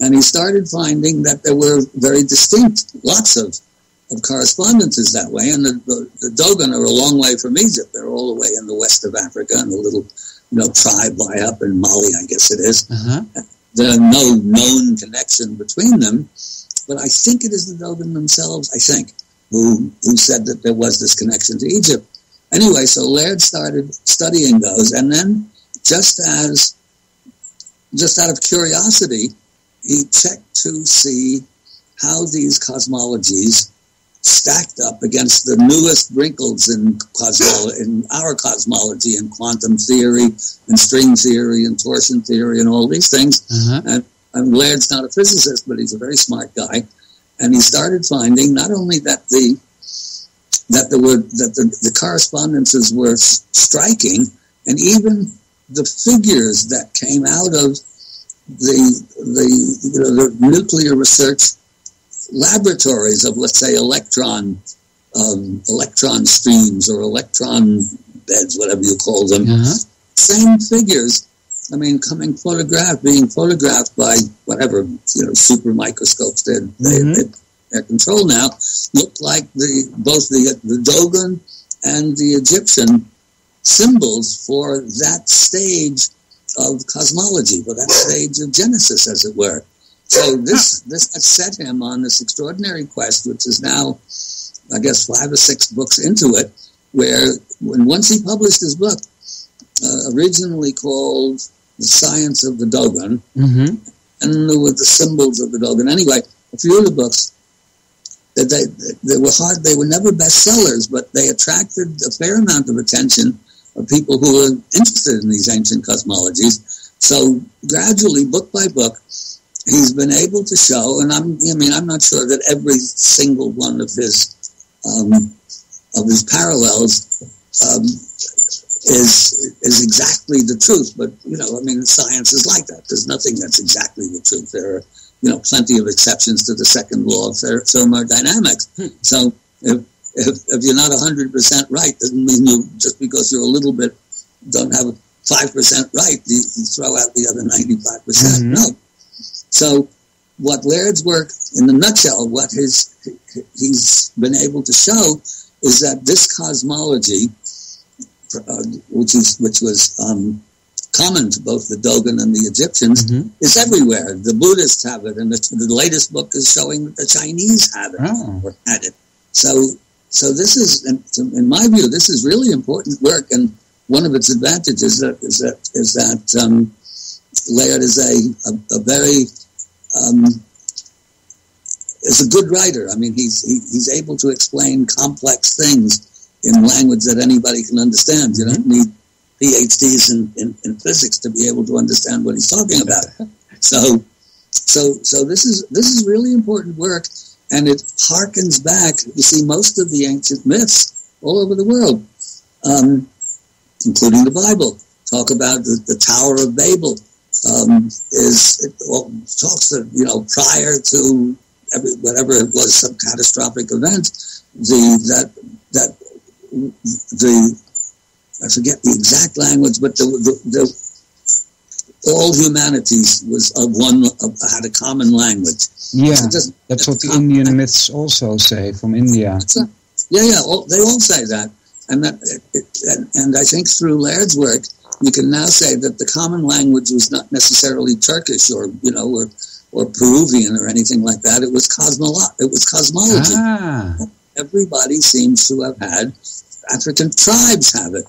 And he started finding that there were very distinct, lots of correspondences that way, and the Dogon are a long way from Egypt. They're all the way in the west of Africa, in a little, tribe lie up in Mali, I guess it is. There's no known connection between them, but I think it is the Dogon themselves, who said that there was this connection to Egypt. Anyway, so Laird started studying those, and then just out of curiosity, he checked to see how these cosmologies stacked up against the newest wrinkles in our cosmology, in quantum theory and string theory and torsion theory and all these things. And Laird's not a physicist, but he's a very smart guy. And he started finding not only that the correspondences were striking, and even the figures that came out of the nuclear research laboratories of, let's say, electron streams or electron beds, whatever you call them. Same figures. I mean, being photographed by whatever super microscopes they their control now, look like both the Dogon and the Egyptian symbols for that stage of cosmology, for that stage of Genesis, as it were. So this has set him on this extraordinary quest, which is now, I guess, 5 or 6 books into it, where once he published his book, originally called The Science of the Dogon, and with the symbols of the Dogon. Anyway, a few of the books, they were hard. They were never bestsellers, but they attracted a fair amount of attention of people who were interested in these ancient cosmologies. So gradually, book by book, he's been able to show, and I'm not sure that every single one of his parallels is exactly the truth. But science is like that. There's nothing that's exactly the truth. There are plenty of exceptions to the second law of thermodynamics. So if you're not 100% right, doesn't mean just because you're a little bit don't have 5% right, you throw out the other 95%. No. So what Laird's work, in a nutshell, what he's been able to show is that this cosmology, which was common to both the Dogon and the Egyptians, is everywhere. The Buddhists have it, and the latest book is showing that the Chinese have it, or had it. So this is, in my view, this is really important work, and one of its advantages is that Laird is a very is a good writer. I mean, he's able to explain complex things in language that anybody can understand. You don't need PhDs in physics to be able to understand what he's talking about. So this is really important work, and it harkens back. You see, most of the ancient myths all over the world, including the Bible, talk about the Tower of Babel. Talks of, prior to whatever it was, some catastrophic event, I forget the exact language, but all humanities had a common language. Yeah, so that's what the Indian myths also say from India. They all say that, and I think through Laird's work, we can now say that the common language was not necessarily Turkish or Peruvian or anything like that. It was cosmology. Everybody seems to have had. African tribes have it.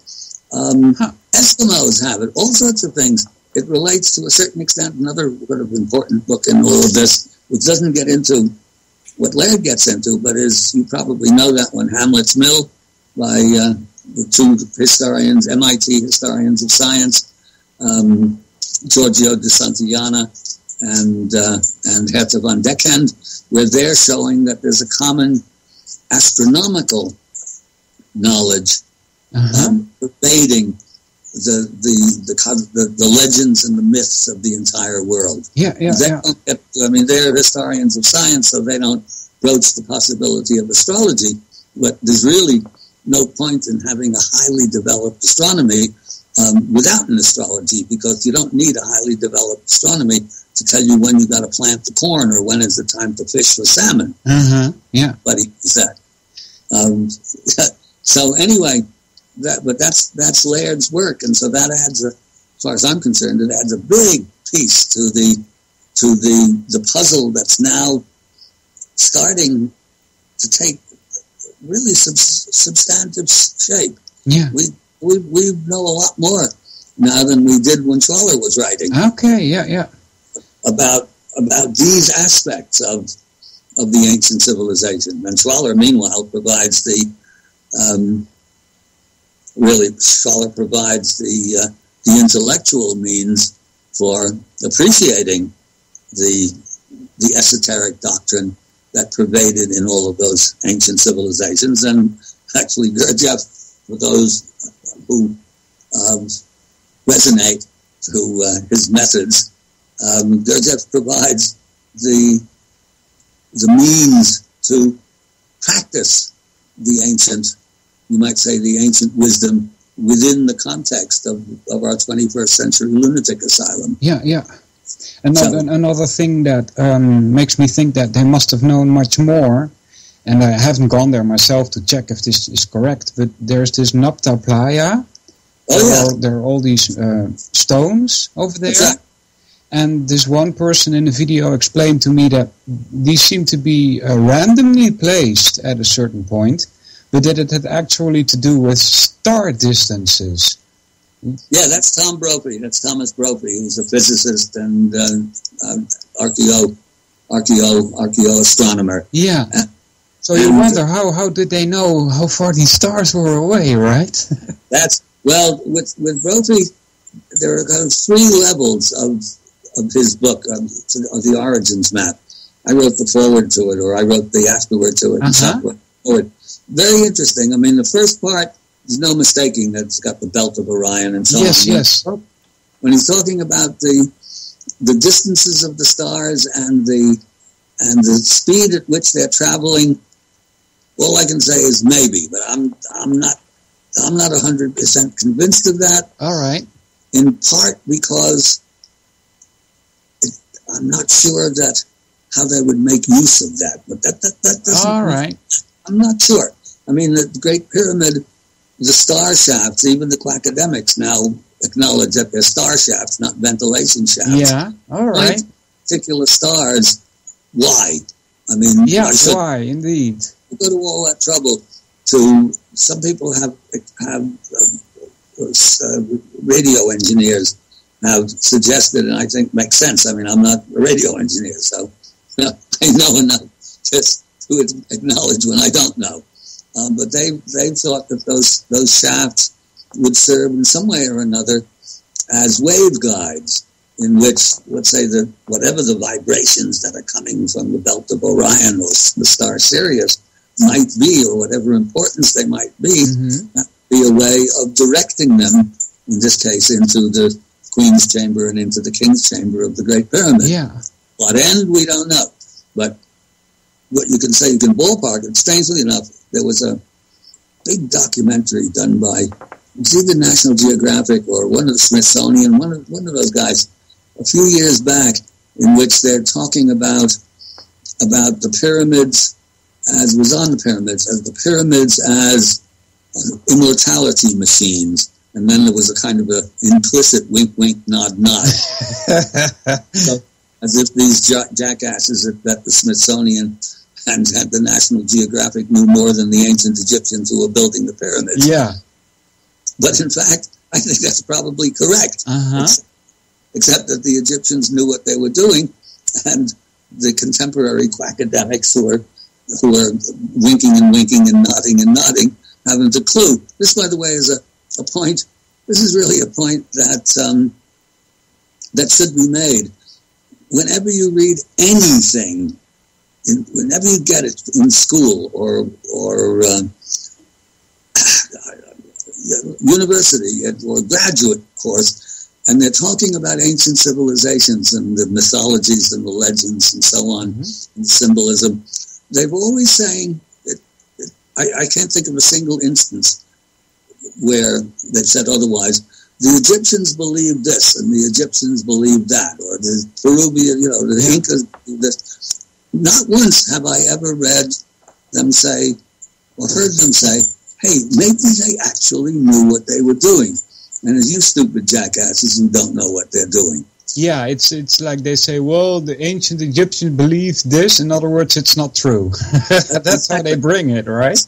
Eskimos have it. All sorts of things. It relates to a certain extent. Another sort of important book in all of this, which doesn't get into what Laird gets into, but you probably know that one, Hamlet's Mill, by the two historians, MIT historians of science, Giorgio de Santillana and Herta van Dekend, where they're showing that there's a common astronomical knowledge pervading the legends and the myths of the entire world. They're historians of science, so they don't broach the possibility of astrology, but there's really no point in having a highly developed astronomy without an astrology, because you don't need a highly developed astronomy to tell you when you got to plant the corn or when is the time to fish for salmon. But he said. So anyway, that's Laird's work, and so that adds, as far as I'm concerned, it adds a big piece to the puzzle that's now starting to take really substantive shape. We know a lot more now than we did when Schwaller was writing. About these aspects of the ancient civilization. And Schwaller, meanwhile, provides the intellectual means for appreciating the esoteric doctrine that pervaded in all of those ancient civilizations. And actually, Gurdjieff, for those who resonate to his methods, Gurdjieff provides the means to practice the ancient, you might say, the ancient wisdom within the context of our 21st century lunatic asylum. Another thing that makes me think that they must have known much more, and I haven't gone there myself to check if this is correct, but there's this Nabta Playa. There are all these stones over there. Exactly. And this one person in the video explained to me that these seem to be randomly placed at a certain point, but that it had actually to do with star distances. Yeah, that's Tom Brophy. That's Thomas Brophy, who's a physicist and archaeoastronomer. Yeah. So you wonder how did they know how far these stars were away, right? With Brophy, there are kind of 3 levels of his book, of the Origins map. I wrote the foreword to it, or I wrote the afterword to it. Very interesting. I mean, the first part, there's no mistaking that it's got the belt of Orion and so on. Yes. When he's talking about the distances of the stars and the speed at which they're traveling, all I can say is maybe, but I'm not 100% convinced of that. All right. In part because I'm not sure that how they would make use of that, but that doesn't. All right. I'm not sure. I mean, the Great Pyramid, the star shafts, even the quackademics now acknowledge that they're star shafts, not ventilation shafts. Yeah. All right. Particular stars. Why? I mean, why indeed? We go to all that trouble to. Some people have radio engineers have suggested, and I think makes sense. I mean, I'm not a radio engineer, so I know enough just to acknowledge when I don't know. But they thought that those shafts would serve in some way or another as waveguides, in which, let's say, whatever the vibrations that are coming from the belt of Orion or the star Sirius might be, or whatever importance they might be, that would be a way of directing them, in this case, into the Queen's Chamber and into the King's Chamber of the Great Pyramid. Yeah. What end, we don't know. But what you can say, you can ballpark it. Strangely enough, there was a big documentary done by, it's either National Geographic or one of the Smithsonian, one of those guys, a few years back, in which they're talking about the pyramids as immortality machines. And then there was a kind of a implicit wink, wink, nod, nod. So, as if these jackasses at the Smithsonian and at the National Geographic knew more than the ancient Egyptians who were building the pyramids. Yeah. But in fact, I think that's probably correct. Except that the Egyptians knew what they were doing, and the contemporary quackademics who are winking and nodding haven't a clue. This, by the way, is a point. This is really a point that should be made. Whenever you read anything, whenever you get it in school or university or graduate course, and they're talking about ancient civilizations and the mythologies and the legends and so on, and symbolism, they're always saying, I can't think of a single instance where they've said otherwise. The Egyptians believed this, and the Egyptians believed that, or the Peruvian, the Incas believed this. Not once have I ever read them say, or heard them say, hey, maybe they actually knew what they were doing. And as you stupid jackasses who don't know what they're doing. Yeah, it's like they say, well, the ancient Egyptians believed this. In other words, it's not true. That's how they bring it, right?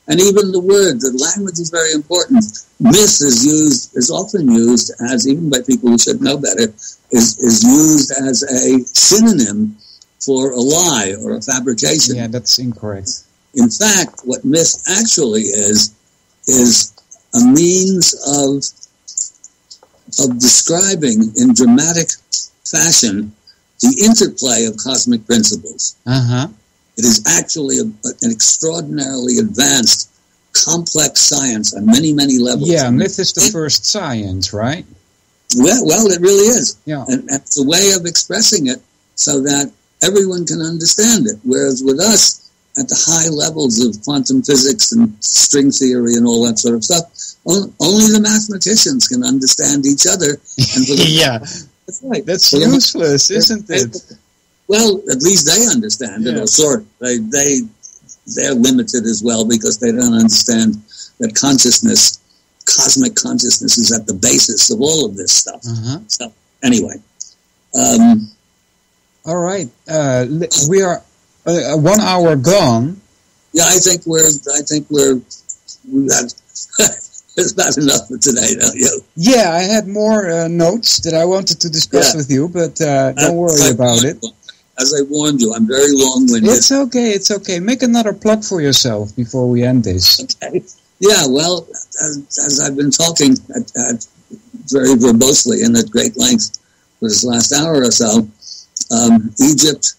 And even the language is very important. Myth is often used as, even by people who should know better, is used as a synonym for a lie or a fabrication. Yeah, that's incorrect. In fact, what myth actually is a means of describing in dramatic fashion the interplay of cosmic principles. It is actually an extraordinarily advanced, complex science on many, many levels. Yeah, myth is the first science, right? Well, it really is. Yeah. And it's a way of expressing it so that everyone can understand it. Whereas with us, at the high levels of quantum physics and string theory and all that sort of stuff, only the mathematicians can understand each other. And for the That's right. That's useless, isn't it? Well, at least they understand it, or sort of. They're limited as well because they don't understand that consciousness, cosmic consciousness, is at the basis of all of this stuff. So, anyway. All right. We are 1 hour gone. Yeah, I think we've got it's about enough for today, don't you? Yeah, I had more notes that I wanted to discuss with you, but don't worry about it. As I warned you, I'm very long-winded. It's okay. Make another plug for yourself before we end this. Okay. Yeah, well, as I've been talking very verbosely and at great length for this last hour or so, Egypt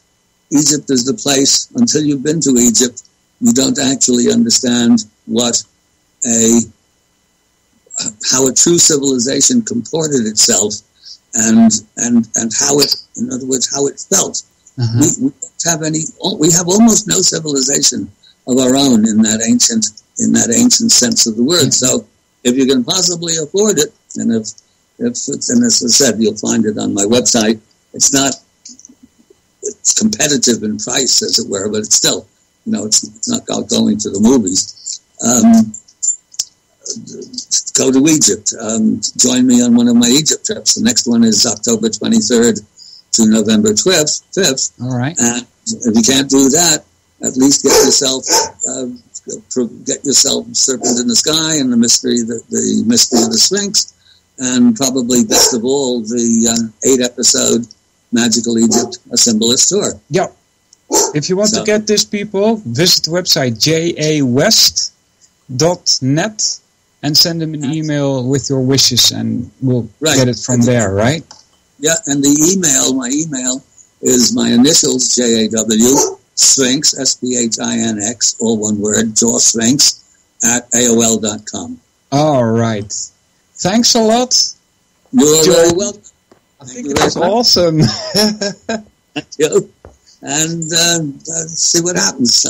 is the place. Until you've been to Egypt, you don't actually understand how a true civilization comported itself, and how it, in other words, how it felt. We have almost no civilization of our own in that ancient sense of the word. So if you can possibly afford it, and if and as I said, you'll find it on my website. It's competitive in price, as it were, but it's still, it's not going to the movies. Go to Egypt. Join me on one of my Egypt trips. The next one is October 23rd to November 5th. All right. And if you can't do that, at least get yourself Serpent in the Sky and the mystery of the Sphinx, and probably best of all the 8-episode Magical Egypt, a Symbolist tour. Yep. If you want to get this, people, visit the website jawest.net and send them an email with your wishes, and we'll get it from there, right? Yeah, and my email is my initials, JAW, Sphinx, SPHINX, all one word, Jaw Sphinx, at AOL.com. All right. Thanks a lot. You're very welcome. I think it was awesome. Thank you. And see what happens.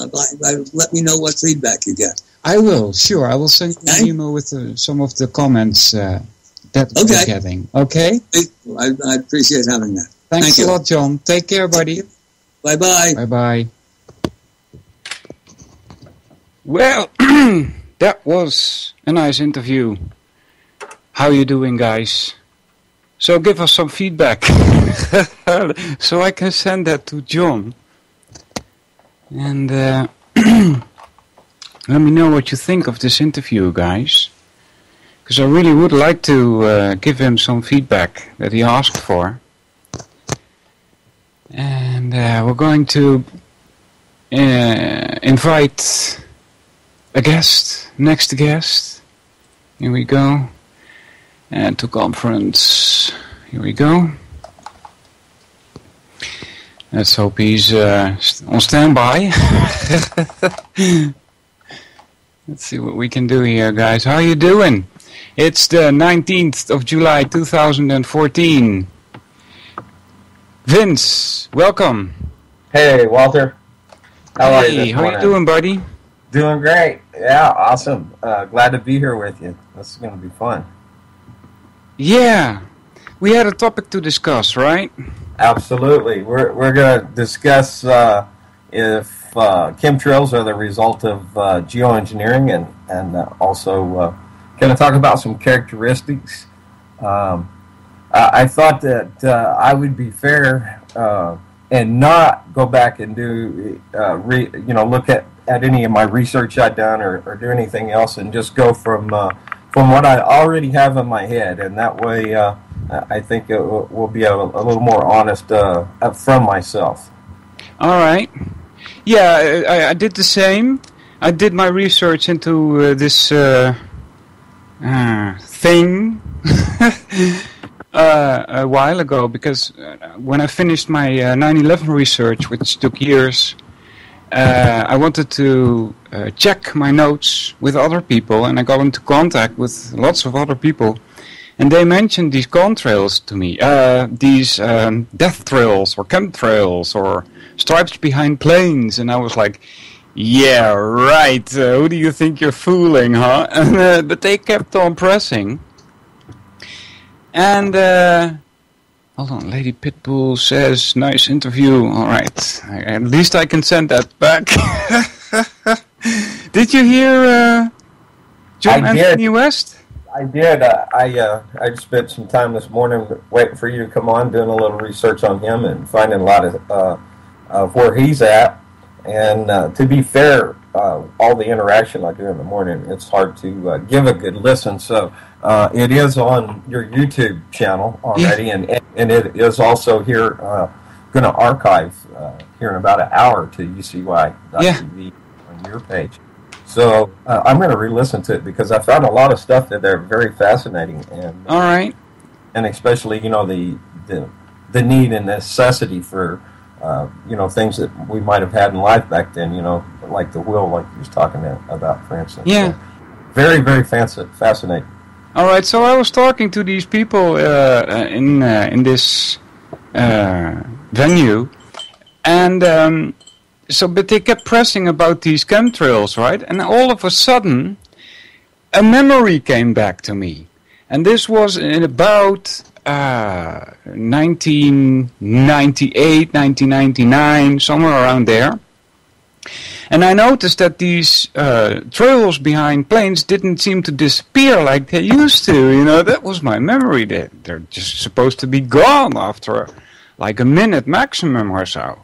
Let me know what feedback you get. I will, sure. I will send you an email with some of the comments that we're getting. Okay? I appreciate having that. Thanks a lot, John. Take care, buddy. Bye-bye. Bye-bye. Well, that was a nice interview. How you doing, guys? So give us some feedback so I can send that to John. And let me know what you think of this interview, guys. Because I really would like to give him some feedback that he asked for. And we're going to invite a guest, next guest. Here we go. And to conference. Here we go. Let's hope he's on standby. Let's see what we can do here, guys. How are you doing? It's the 19th of July 2014. Vince, welcome. Hey, Walter. How are you? How are you doing, buddy? Doing great. Yeah, awesome. Glad to be here with you. This is going to be fun. Yeah. We had a topic to discuss, right? Absolutely. We're going to discuss if chemtrails are the result of geoengineering, and also going to talk about some characteristics. I thought that I would be fair and not go back and do look at any of my research I've done or do anything else, and just go from what I already have in my head, and that way I think it will be a little more honest from myself. All right. Yeah, I did the same. I did my research into this thing a while ago, because when I finished my 9/11 research, which took years, I wanted to check my notes with other people, and I got into contact with lots of other people, and they mentioned these contrails to me, these death trails or chemtrails or stripes behind planes, and I was like, yeah, right, who do you think you're fooling, huh? But they kept on pressing, and Hold on, Lady Pitbull says, nice interview. All right, at least I can send that back. Did you hear John Anthony West? I did. I spent some time this morning waiting for you to come on, doing a little research on him and finding a lot of where he's at. And to be fair, all the interaction I do in the morning, it's hard to give a good listen. So it is on your YouTube channel already, and it is also here going to archive here in about an hour to UCY.TV on your page. So I'm going to re-listen to it because I found a lot of stuff that they're very fascinating. And all right, and especially the need and necessity for things that we might have had in life back then. Like the will, like you was talking about, for instance. Yeah, so very very fascinating. All right, so I was talking to these people in this venue, and. But they kept pressing about these chemtrails, right? And all of a sudden, a memory came back to me. And this was in about 1998, 1999, somewhere around there. And I noticed that these trails behind planes didn't seem to disappear like they used to. That was my memory. They're just supposed to be gone after like a minute maximum or so.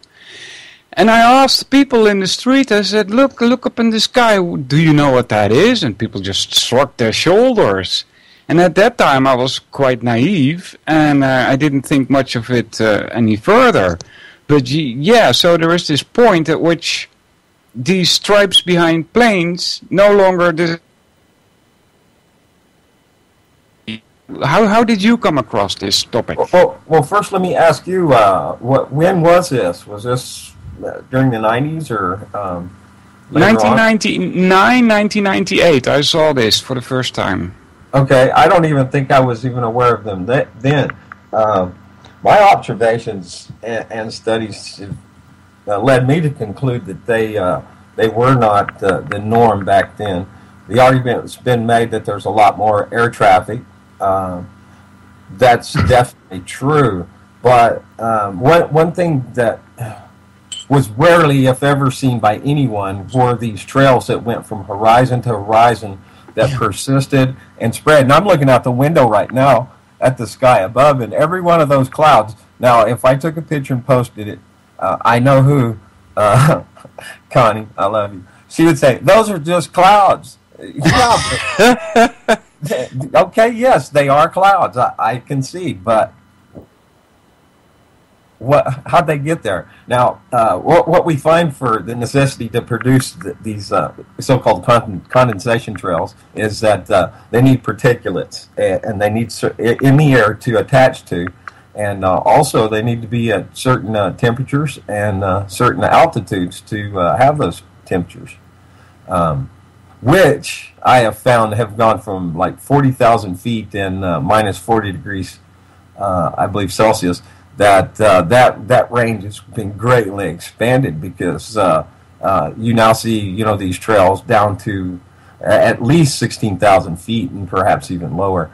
And I asked people in the street, I said, look up in the sky, do you know what that is? And people just shrugged their shoulders. And at that time I was quite naive, and I didn't think much of it any further. But so there is this point at which these stripes behind planes no longer... How did you come across this topic? Well, first let me ask you, when was this? Was this... during the 90s or 1999, 1998, I saw this for the first time. Okay, I don't even think I was even aware of them then. My observations and studies led me to conclude that they were not the norm back then. The argument has been made that there's a lot more air traffic. That's definitely true. But one thing that was rarely, if ever, seen by anyone were these trails that went from horizon to horizon that persisted and spread. And I'm looking out the window right now at the sky above, and every one of those clouds. Now, if I took a picture and posted it, I know who, Connie, I love you. She would say, those are just clouds. Yeah, okay, yes, they are clouds. I concede, but how'd they get there? Now, what we find for the necessity to produce these so-called condensation trails is that they need particulates, and they need in the air to attach to, and also they need to be at certain temperatures and certain altitudes to have those temperatures, which I have found have gone from like 40,000 feet and minus 40 degrees, I believe, Celsius. That range has been greatly expanded because you now see these trails down to at least 16,000 feet and perhaps even lower.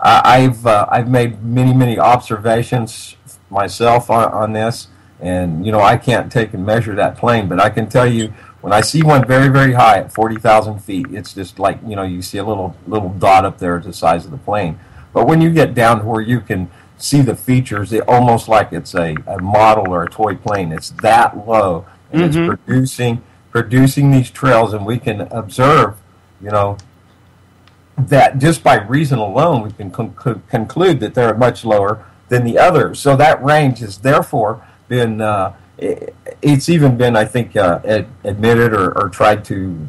I've made many observations myself on this, and I can't take and measure that plane, but I can tell you when I see one very very high at 40,000 feet, it's just like you see a little dot up there the size of the plane. But when you get down to where you can see the features, it almost like it's a model or a toy plane. It's that low, and it's producing these trails, and we can observe, that just by reason alone, we can conclude that they're much lower than the others. So that range has therefore been, it's even been, I think, admitted or tried to,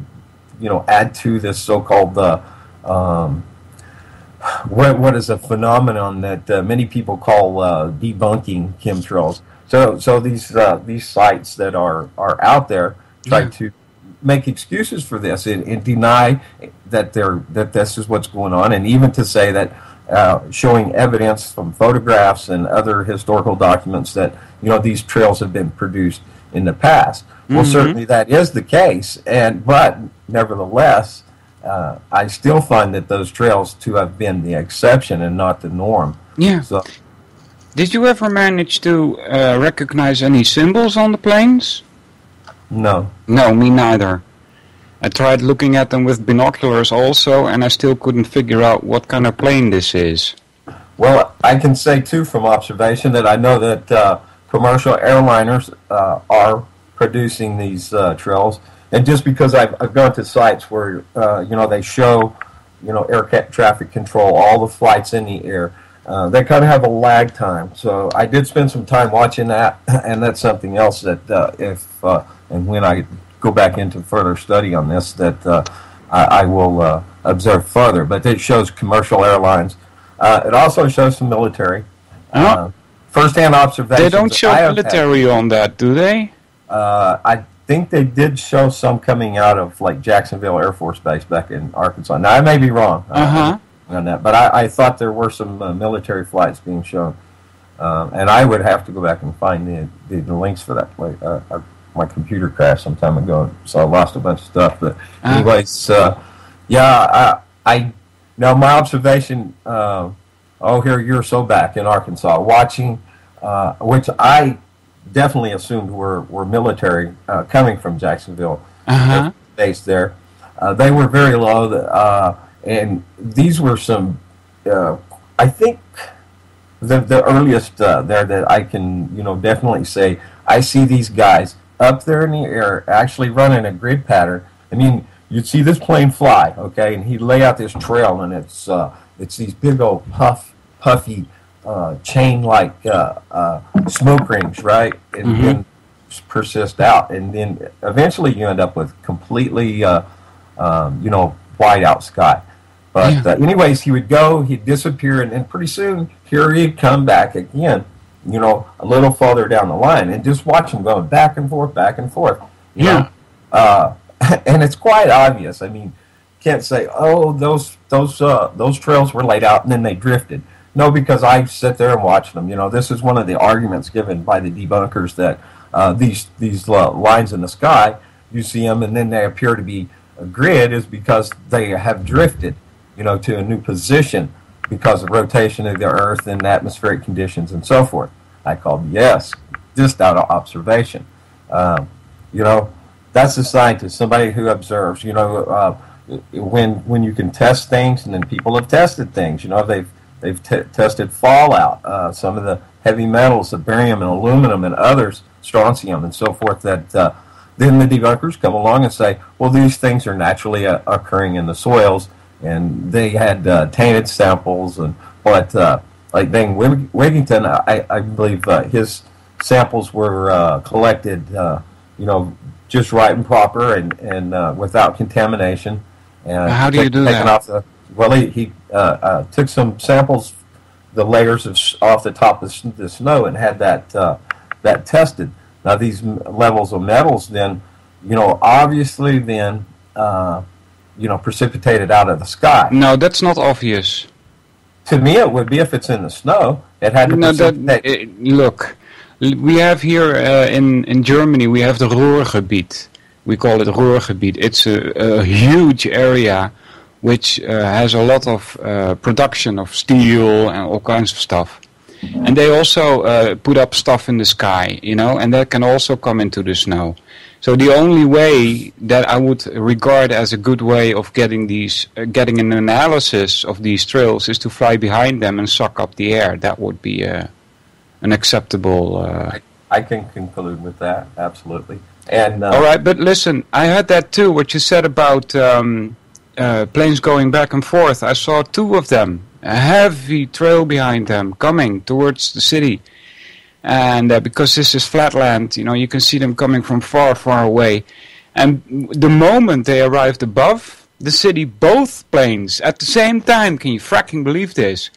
add to this so-called what is a phenomenon that many people call debunking chemtrails. So these sites that are out there try to make excuses for this and deny that this is what's going on, and even to say that showing evidence from photographs and other historical documents that these trails have been produced in the past. Well, certainly that is the case, but nevertheless, I still find that those trails to have been the exception and not the norm. Yeah. So, Did you ever manage to recognize any symbols on the planes? No. No, me neither. I tried looking at them with binoculars also, and I still couldn't figure out what kind of plane this is. Well, I can say, too, from observation that I know that commercial airliners are producing these trills. And just because I've gone to sites where, they show, air traffic control, all the flights in the air, they kind of have a lag time. So I did spend some time watching that, and that's something else that and when I go back into further study on this, that I will observe further. But it shows commercial airlines. It also shows some military. First-hand observations. They don't show military on that, do they? I think they did show some coming out of like Jacksonville Air Force Base back in Arkansas. Now, I may be wrong on that, but I thought there were some military flights being shown. And I would have to go back and find the links for that. My computer crashed some time ago, so I lost a bunch of stuff. But anyways, now my observation, here you're so back in Arkansas, watching, which I definitely assumed were military coming from Jacksonville, based there. They were very low, and these were some, I think, the earliest there that I can, definitely say, I see these guys up there in the air actually running a grid pattern. I mean, you'd see this plane fly, okay, and he'd lay out this trail, and it's these big old puffy, chain-like smoke rings, right? And then persist out, and then eventually you end up with completely, white out sky. But anyways, he would go, he'd disappear, and then pretty soon here he'd come back again, a little farther down the line, and just watch him going back and forth, you know. And it's quite obvious. I mean, can't say, oh, those trails were laid out and then they drifted. No, because I sit there and watch them. This is one of the arguments given by the debunkers that these lines in the sky, you see them and then they appear to be a grid, is because they have drifted, to a new position because of rotation of the Earth and atmospheric conditions and so forth. I call BS, just out of observation. That's a scientist, somebody who observes. When you can test things, and then people have tested things. They've tested fallout, some of the heavy metals, the barium and aluminum and others, strontium and so forth. That then the debunkers come along and say, well, these things are naturally occurring in the soils, and they had tainted samples. But like Dane Wigington, I believe his samples were collected, just right and proper and without contamination. And how do you do that? He took some samples, the layers off the top of the snow, and had that tested. Now these levels of metals then, obviously then, precipitated out of the sky. No, that's not obvious. To me, it would be if it's in the snow. It had to precipitate. Look, we have here in Germany, we have the Ruhrgebiet. We call it Ruhrgebiet. It's a huge area which has a lot of production of steel and all kinds of stuff. And they also put up stuff in the sky, and that can also come into the snow. So the only way that I would regard as a good way of getting an analysis of these trails is to fly behind them and suck up the air. That would be an acceptable... I can conclude with that, absolutely. And all right, but listen, I heard that too, what you said about planes going back and forth. I saw two of them, a heavy trail behind them coming towards the city. And because this is flatland, you can see them coming from far, far away. And the moment they arrived above the city, both planes at the same time, can you fracking believe this?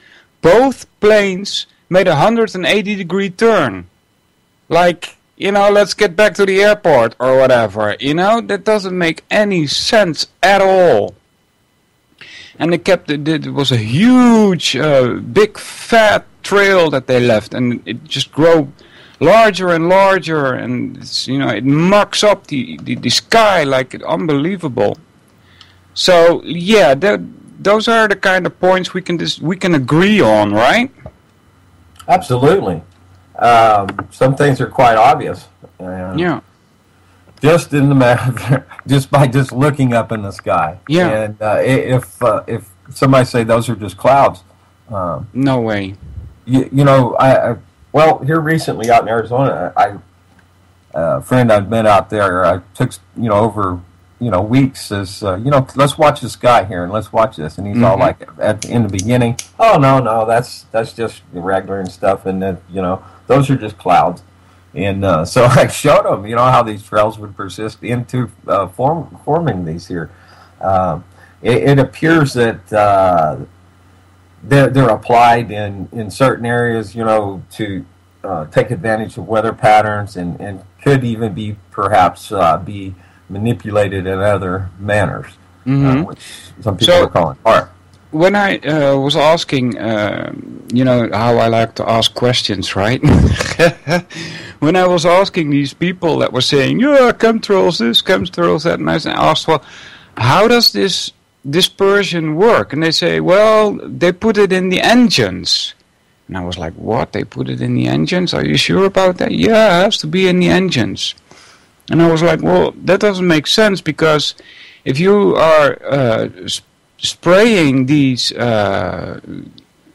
Both planes made a 180-degree turn. Like, let's get back to the airport or whatever. That doesn't make any sense at all. And it was a huge, big, fat trail that they left, and it just grew larger and larger, and it mucks up the sky like unbelievable. So yeah, those are the kind of points we can agree on, right? Absolutely. Some things are quite obvious. Yeah. Just in the matter, just by just looking up in the sky. Yeah. And if somebody say those are just clouds, no way. You know, well, here recently out in Arizona, a friend I'd met out there, I took over weeks, says let's watch the sky here and let's watch this, and he's all like in the beginning, oh no, that's just irregular and stuff, and then those are just clouds. And so I showed him, how these trails would persist into forming these here. It appears that they're applied in certain areas, to take advantage of weather patterns, and could even be perhaps be manipulated in other manners, which some people are calling art. When I was asking, how I like to ask questions, right? When I was asking these people that were saying, yeah, chemtrails this, chemtrails that, and I asked, well, how does this dispersion work? And they say, well, they put it in the engines. And I was like, what? They put it in the engines? Are you sure about that? Yeah, it has to be in the engines. And I was like, well, that doesn't make sense, because if you are spraying these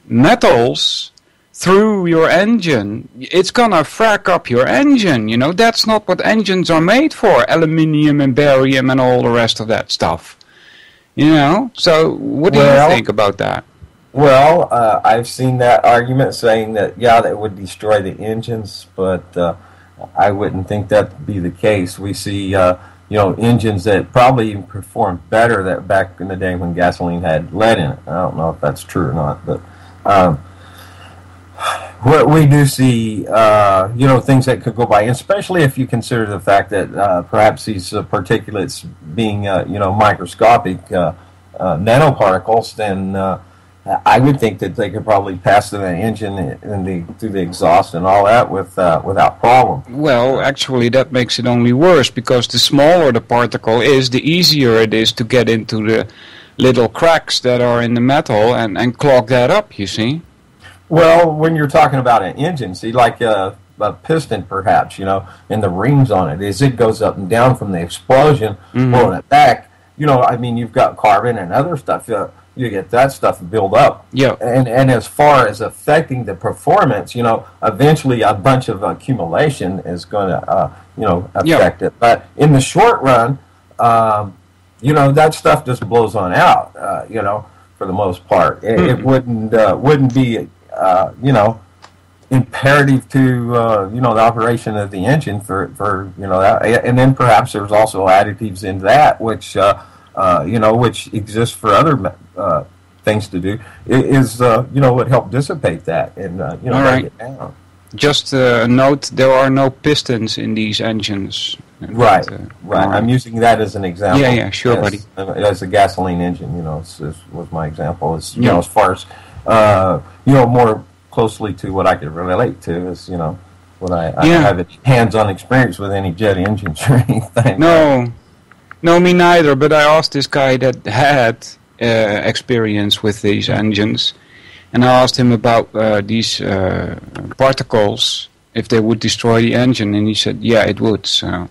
metals through your engine, it's gonna frack up your engine. That's not what engines are made for, aluminium and barium and all the rest of that stuff. So what do you think about that? Well, I've seen that argument saying that, that would destroy the engines, but I wouldn't think that would be the case. We see engines that probably even performed better that back in the day when gasoline had lead in it. I don't know if that's true or not, but what we do see, things that could go by, especially if you consider the fact that perhaps these particulates being, microscopic nanoparticles, then I would think that they could probably pass through the engine and through the exhaust and all that without problem. Well, actually, that makes it only worse, because the smaller the particle is, the easier it is to get into the little cracks that are in the metal and clog that up, you see. Well, when you're talking about an engine, see, like a piston perhaps, and the rings on it, as it goes up and down from the explosion, pulling it back, you've got carbon and other stuff. You get that stuff build up. Yeah. And as far as affecting the performance, eventually a bunch of accumulation is going to, affect it. But in the short run, that stuff just blows on out, for the most part. It wouldn't be, imperative to, the operation of the engine for that. And then perhaps there's also additives in that, which exist for other things to do, would help dissipate that and, break it down. Just a note, there are no pistons in these engines. Right. I'm using that as an example. Yeah, sure, buddy. As a gasoline engine, was my example. As far as, more closely to what I could relate to is, what I have hands-on experience with any jet engines or anything. No, me neither, but I asked this guy that had experience with these engines, and I asked him about these particles, if they would destroy the engine, and he said, yeah, it would. So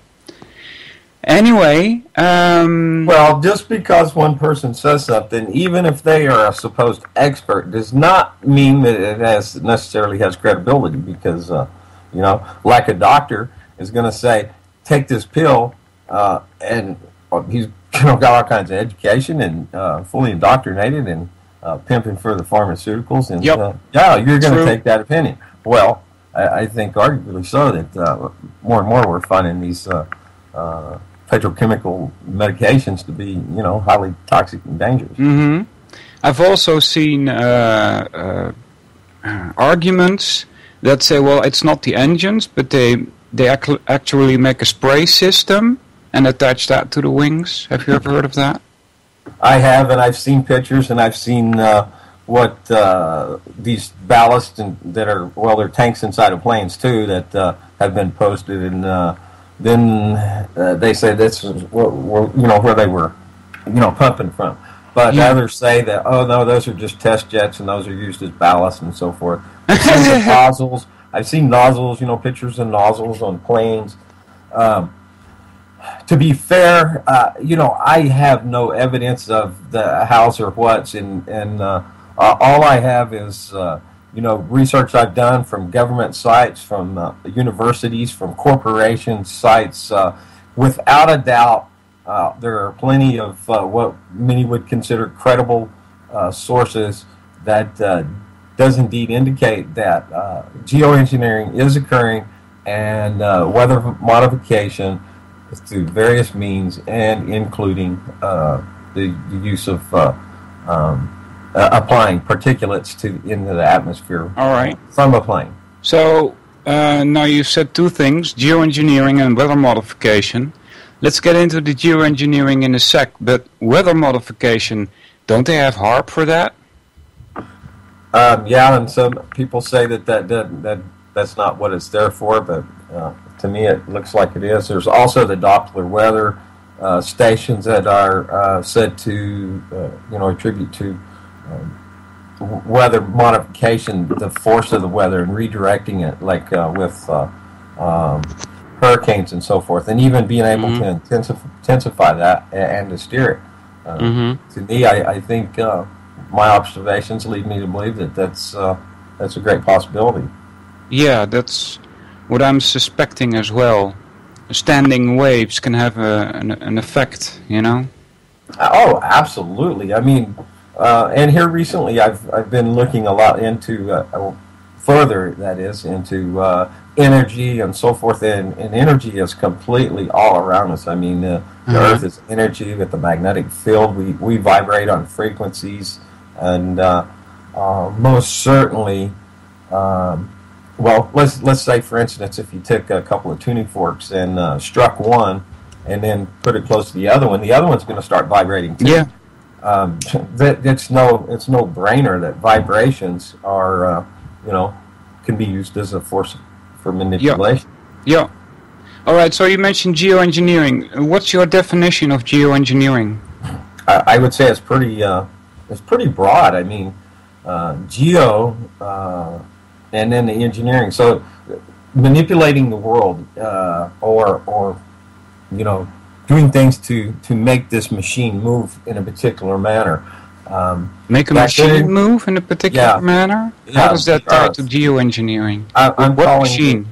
anyway... well, just because one person says something, even if they are a supposed expert, does not mean that it necessarily has credibility, because, like a doctor is going to say, take this pill, and he's got all kinds of education and fully indoctrinated and pimping for the pharmaceuticals, and you're going to take that opinion. Well, I think arguably so that more and more we're finding these petrochemical medications to be, highly toxic and dangerous. Mm-hmm. I've also seen arguments that say, well, it's not the engines, but they actually make a spray system and attach that to the wings. Have you ever heard of that? I have, and I've seen pictures, and I've seen what these ballasts they're tanks inside of planes too that have been posted, and then they say this is where they were, pumping from. But others say that, oh no, those are just test jets, and those are used as ballast and so forth. I've seen the nozzles. I've seen nozzles, pictures of nozzles on planes. To be fair, I have no evidence of the hows or whats, and all I have is, research I've done from government sites, from universities, from corporation sites. Without a doubt, there are plenty of what many would consider credible sources that does indeed indicate that geoengineering is occurring, and weather modification through various means, and including the use of applying particulates into the atmosphere. All right. From a plane. So now you've said two things, geoengineering and weather modification. Let's get into the geoengineering in a sec, but weather modification, don't they have HAARP for that? Yeah, and some people say that's not what it's there for, but to me it looks like it is. There's also the Doppler weather stations that are said to, attribute to weather modification, the force of the weather, and redirecting it, like with hurricanes and so forth, and even being able to intensify that and to steer it. To me, I think my observations lead me to believe that's a great possibility. Yeah, that's what I'm suspecting as well. Standing waves can have an effect, Oh, absolutely. I mean, and here recently I've been looking a lot into further, that is, into energy and so forth, and energy is completely all around us. I mean, the Earth is energy with the magnetic field. We vibrate on frequencies, and most certainly, well, let's say, for instance, if you took a couple of tuning forks and struck one, and then put it close to the other one's going to start vibrating too. Yeah. It's no brainer that vibrations are, can be used as a force for manipulation. Yeah. All right. So you mentioned geoengineering. What's your definition of geoengineering? I would say it's pretty broad. I mean, geo, and then the engineering. So manipulating the world, or doing things to make this machine move in a particular manner. Make a machine move in a particular manner? How does that tie to geoengineering? What machine?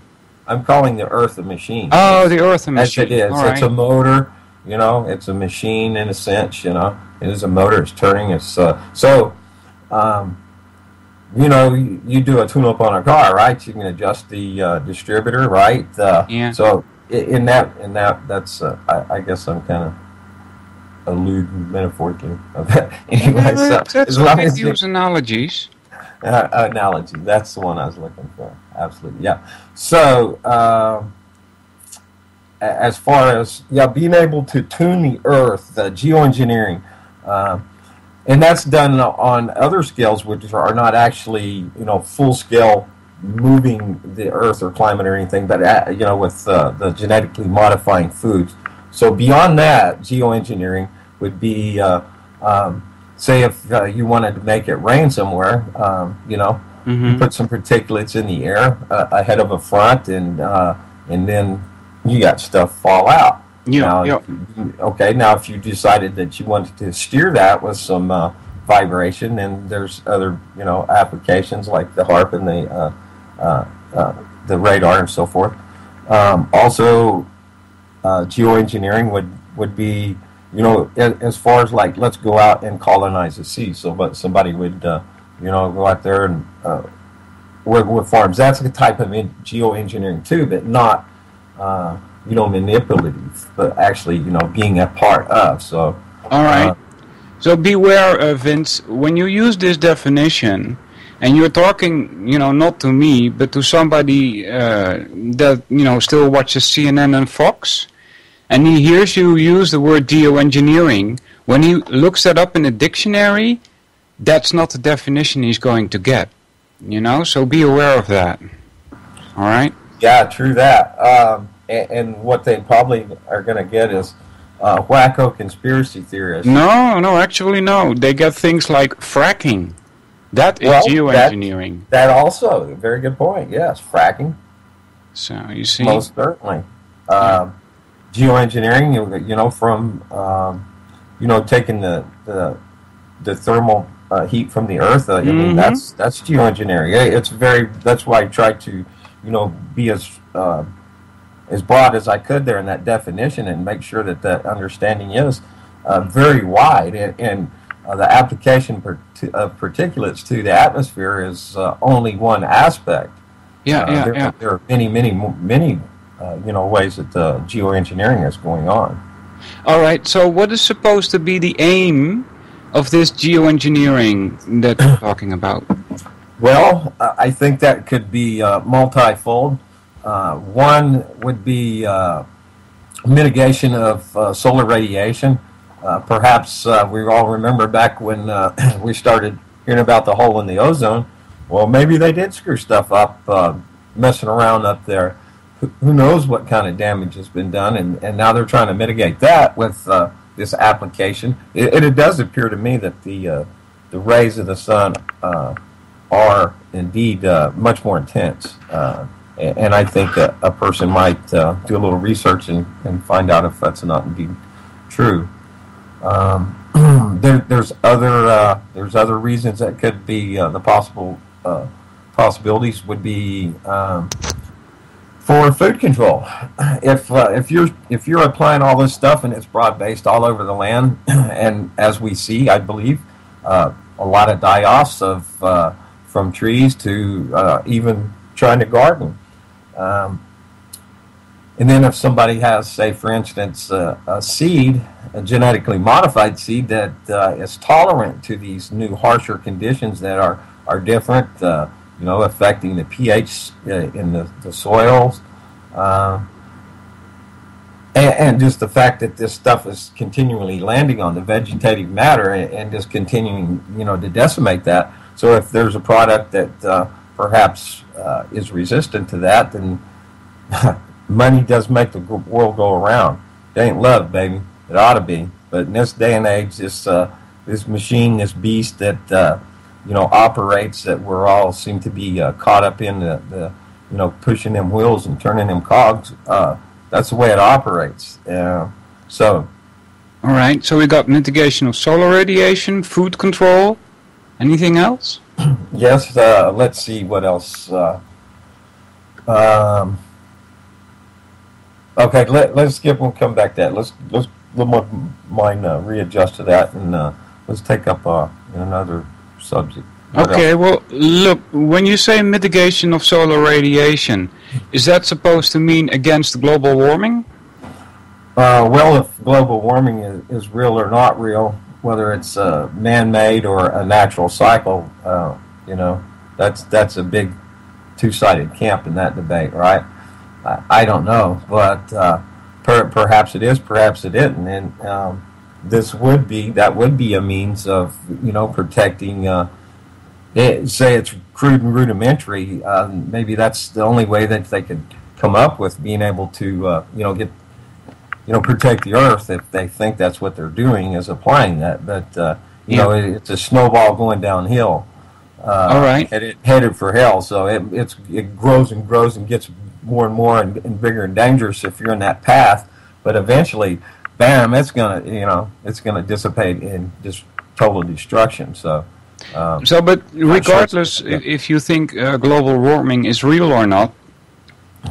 I'm calling the Earth a machine. Oh, the Earth a machine. As it is. All It's a motor, it's a machine in a sense, it is a motor, it's turning, you do a tune-up on a car, right? You can adjust the distributor, right? So in that's I guess I'm kind of alluding metaphorically of that. Anyway, that's okay to use analogies. Analogy, that's the one I was looking for. Absolutely, yeah. So as far as being able to tune the Earth, the geoengineering, and that's done on other scales which are not actually full scale moving the Earth or climate or anything, but with the genetically modifying foods. So beyond that, geoengineering would be, say if you wanted to make it rain somewhere, you put some particulates in the air ahead of a front, and then you got stuff fall out. Okay, now if you decided that you wanted to steer that with some vibration, then there's other applications like the HAARP and the radar and so forth. Also, geoengineering would be as far as like, let's go out and colonize the sea. So, but somebody would go out there and work with farms. That's a type of geoengineering too, but not manipulative, but actually, being a part of. So, all right. So beware, Vince, when you use this definition, and you're talking, not to me, but to somebody that still watches CNN and Fox, and he hears you use the word geoengineering. When he looks that up in a dictionary, that's not the definition he's going to get. So be aware of that. All right. Yeah, true that. And what they probably are going to get is wacko conspiracy theorists. No, actually no. They get things like fracking. That is geoengineering. That also, a very good point. Yes, fracking. So you see, most certainly, geoengineering. From taking the thermal heat from the earth. I mean, that's geoengineering. That's why I tried to, be as broad as I could there in that definition and make sure that understanding is very wide and the application of particulates to the atmosphere is only one aspect. There are many ways that geoengineering is going on. All right. So, what is supposed to be the aim of this geoengineering that you're talking about? Well, I think that could be multifold. One would be mitigation of solar radiation. Perhaps we all remember back when we started hearing about the hole in the ozone. Well, maybe they did screw stuff up, messing around up there. Who knows what kind of damage has been done, and now they're trying to mitigate that with this application. It does appear to me that the rays of the sun are indeed much more intense. And I think a person might do a little research and find out if that's not indeed true. There's other reasons that could be the possibilities would be for food control. If you're applying all this stuff and it's broad based all over the land, and as we see, I believe a lot of die-offs of from trees to even trying to garden. And then if somebody has, say, for instance, a seed, a genetically modified seed that is tolerant to these new harsher conditions that are different, affecting the pH in the soils, and just the fact that this stuff is continually landing on the vegetative matter and just continuing, to decimate that. So if there's a product that perhaps is resistant to that, then money does make the world go around. It ain't love, baby. It ought to be. But in this day and age, this machine, this beast that operates, that we're all seem to be caught up in the pushing them wheels and turning them cogs. That's the way it operates. So. All right. So we got mitigation of solar radiation, food control. Anything else? Yes. Let's see what else. Okay, let's skip and come back to that. Let's mind readjust to that, and let's take up another subject. Okay, well, look, when you say mitigation of solar radiation, is that supposed to mean against global warming? Well, if global warming is real or not real, whether it's man-made or a natural cycle, that's a big two-sided camp in that debate, right? I don't know, but perhaps it is, perhaps it isn't, and that would be a means of protecting. Say it's crude and rudimentary. Maybe that's the only way that they could come up with being able to protect the earth, if they think that's what they're doing, is applying that. But it's a snowball going downhill. All right, headed for hell. So it grows and grows and gets more and more and bigger and dangerous if you're in that path. But eventually, bam, it's gonna dissipate in just total destruction. So. But regardless, if you think global warming is real or not,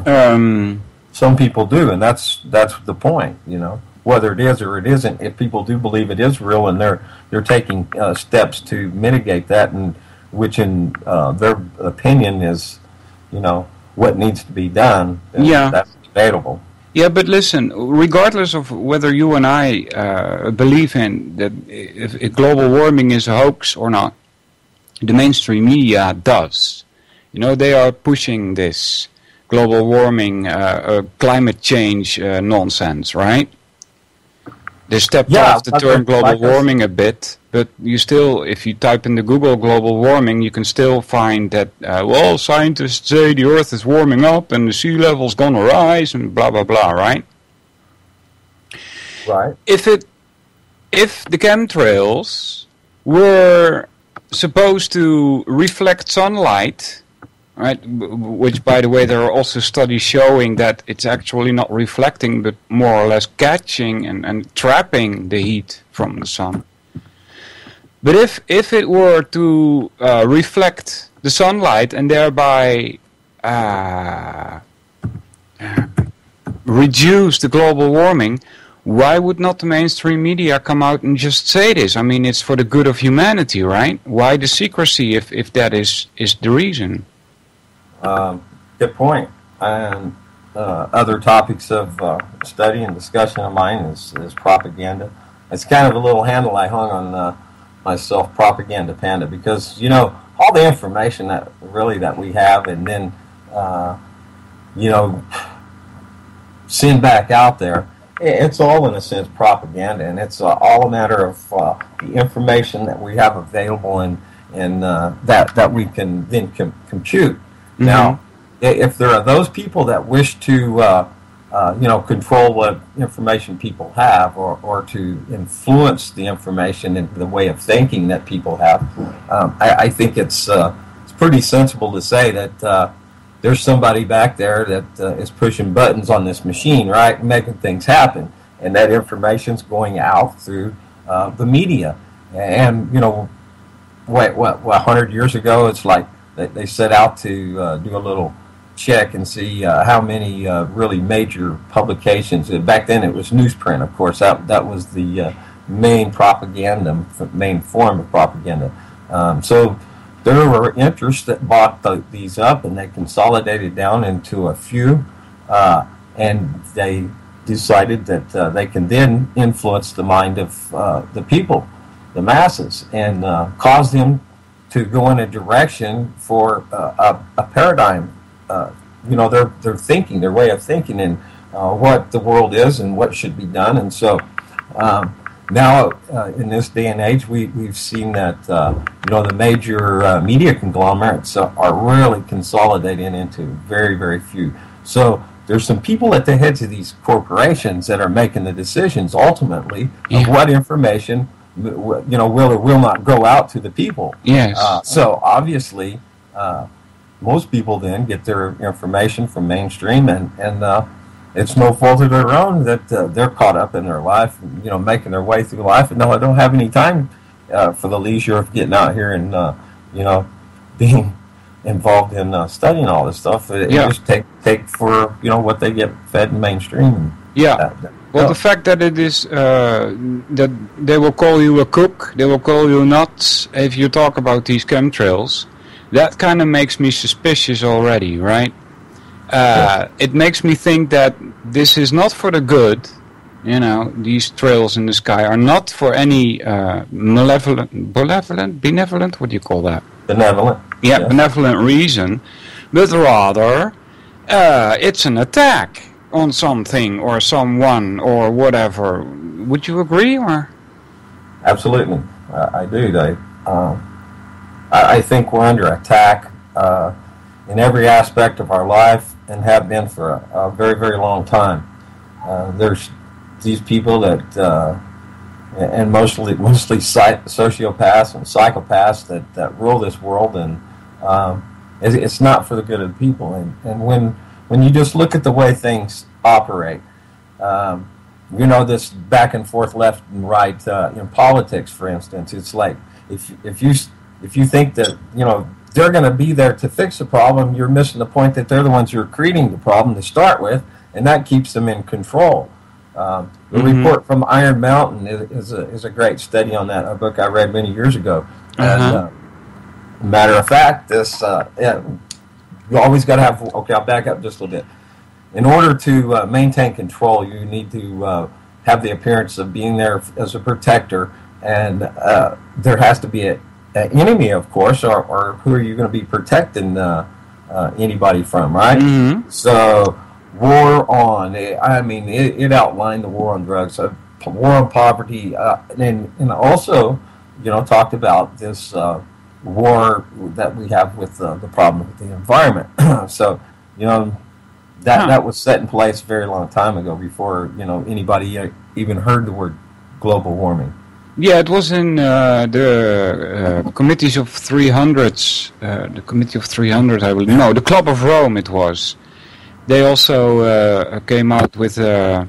some people do, and that's the point. Whether it is or it isn't, if people do believe it is real, and they're taking steps to mitigate that, and which in their opinion is, what needs to be done, that's debatable. Yeah, but listen, regardless of whether you and I believe in that if global warming is a hoax or not, the mainstream media does. They are pushing this global warming, climate change nonsense, right? They stepped off the term global warming a bit, but you still, if you type in the Google global warming, you can still find that, scientists say the Earth is warming up and the sea level's going to rise and blah, blah, blah, right? Right. If the chemtrails were supposed to reflect sunlight, right? Which, by the way, there are also studies showing that it's actually not reflecting, but more or less catching and trapping the heat from the sun. But if it were to reflect the sunlight and thereby reduce the global warming, why would not the mainstream media come out and just say this? I mean, it's for the good of humanity, right? Why the secrecy if that is the reason? Good point. And other topics of study and discussion of mine is propaganda. It's kind of a little handle I hung on myself, Propaganda Panda, because, you know, all the information that we have and then, you know, send back out there, it's all in a sense propaganda, and it's all a matter of the information that we have available and that we can then compute. Mm-hmm. Now, if there are those people that wish to you know, control what information people have, or to influence the information and the way of thinking that people have, I think it's pretty sensible to say that there's somebody back there that is pushing buttons on this machine, right, making things happen, and that information's going out through the media. And, you know, what 100 years ago, it's like they set out to do a little check and see how many really major publications. Back then it was newsprint, of course. That was the main propaganda, main form of propaganda. So there were interests that bought these up, and they consolidated down into a few, and they decided that they can then influence the mind of the people, the masses, and cause them to go in a direction for a paradigm. You know, their thinking, their way of thinking, and what the world is and what should be done. And so now, in this day and age, we've seen that you know, the major media conglomerates are really consolidating into very, very few. So there's some people at the heads of these corporations that are making the decisions ultimately of what information, you know, will or will not go out to the people. Yes. So obviously, most people then get their information from mainstream, and it's no fault of their own that they're caught up in their life, you know, making their way through life, and no, I don't have any time for the leisure of getting out here and you know, being involved in studying all this stuff. They just take for, you know, what they get fed in mainstream. Well, the fact that it is that they will call you a cook, they will call you nuts if you talk about these chemtrails, that kind of makes me suspicious already, right? It makes me think that this is not for the good. You know, these trails in the sky are not for any benevolent, what do you call that? Benevolent. Yeah, yes. Benevolent reason, but rather it's an attack on something or someone or whatever. Would you agree, or? Absolutely, I do, Dave. I think we're under attack in every aspect of our life, and have been for a very, very long time. There's these people that, and mostly sociopaths and psychopaths that rule this world, and it's not for the good of the people. And when you just look at the way things operate, you know, this back and forth, left and right in politics, for instance, it's like if you think that, you know, they're going to be there to fix the problem, you're missing the point that they're the ones who are creating the problem to start with, and that keeps them in control. The report from Iron Mountain is a great study on that, a book I read many years ago. And matter of fact, this you always got to have. Okay, I'll back up just a little bit. In order to maintain control, you need to have the appearance of being there as a protector, and there has to be an enemy, of course, or who are you going to be protecting anybody from, right? Mm-hmm. So, war on, I mean, it outlined the war on drugs, war on poverty, and also, you know, talked about this war that we have with the problem with the environment. So, you know, that was set in place a very long time ago, before, you know, anybody even heard the word global warming. Yeah, it was in the committees of 300s, the Committee of 300, I believe. No, the Club of Rome it was. They also came out with a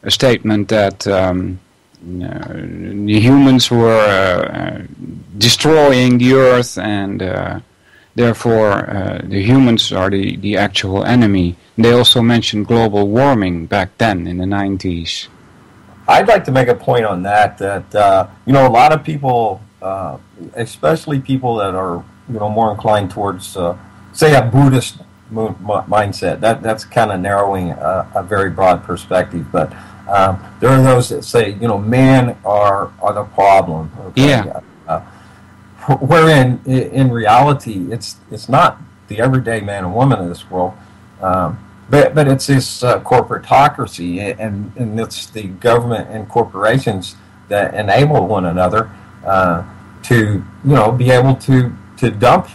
statement that the humans were destroying the earth, and therefore the humans are the actual enemy. They also mentioned global warming back then in the 90s. I'd like to make a point on that a lot of people, especially people that are, more inclined towards, say, a Buddhist mindset. That's kind of narrowing a very broad perspective. But there are those that say, man are the problem. Okay? Yeah. Wherein, in reality, it's not the everyday man and woman of this world. But it's this corporatocracy, and it's the government and corporations that enable one another to be able to dump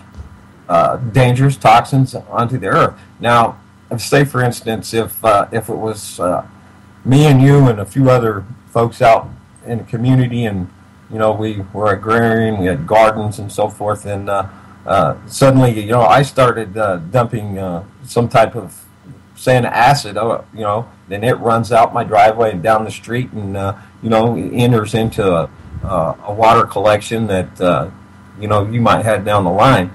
dangerous toxins onto the earth. Now, say for instance, if it was me and you and a few other folks out in the community, and we were agrarian, we had gardens and so forth, and suddenly I started dumping some type of saying acid, then it runs out my driveway and down the street, and enters into a water collection that you might have down the line.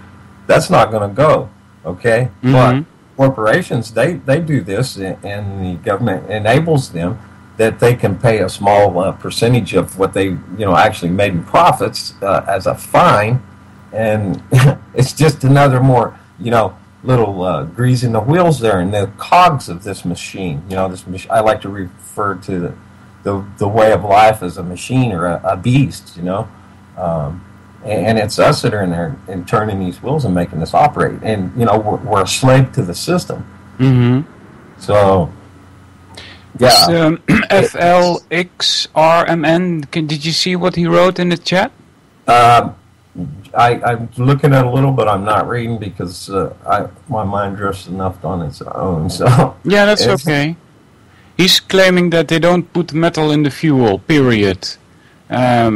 That's not going to go, okay? Mm-hmm. But corporations, they do this, and the government enables them that they can pay a small percentage of what they actually made in profits as a fine, and it's just another more little grease in the wheels there, and the cogs of this machine. I like to refer to the way of life as a machine or a beast. And it's us that are in there and turning these wheels and making this operate. And we're a slave to the system. Mm-hmm. So, yeah. FLXRMN. Did you see what he wrote in the chat? I'm looking at a little, but I'm not reading because my mind drifts enough on its own. So yeah, that's okay. He's claiming that they don't put metal in the fuel, period. I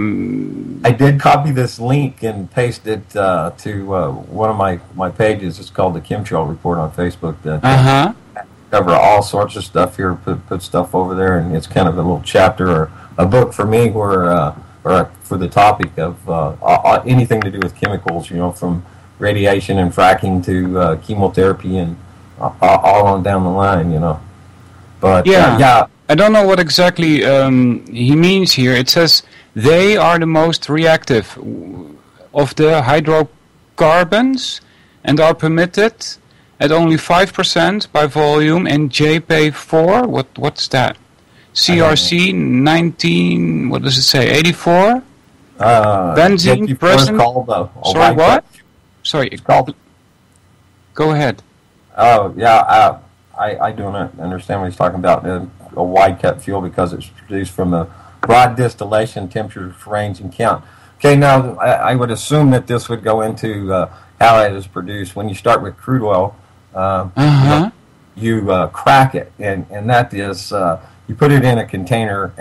did copy this link and paste it to one of my pages. It's called the Chemtrail Report on Facebook. That cover all sorts of stuff here, put stuff over there, and it's kind of a little chapter or a book for me where... or for the topic of anything to do with chemicals, from radiation and fracking to chemotherapy and all on down the line, But yeah, I don't know what exactly he means here. It says they are the most reactive of the hydrocarbons and are permitted at only 5% by volume in JP4. What's that? CRC 19, what does it say, 84? Benzene present. Sorry, what? Sorry, go ahead. Oh, yeah, I don't understand what he's talking about. A wide cut fuel because it's produced from a broad distillation, temperature range, and count. Okay, now I would assume that this would go into how it is produced. When you start with crude oil, you crack it, and that is... you put it in a container,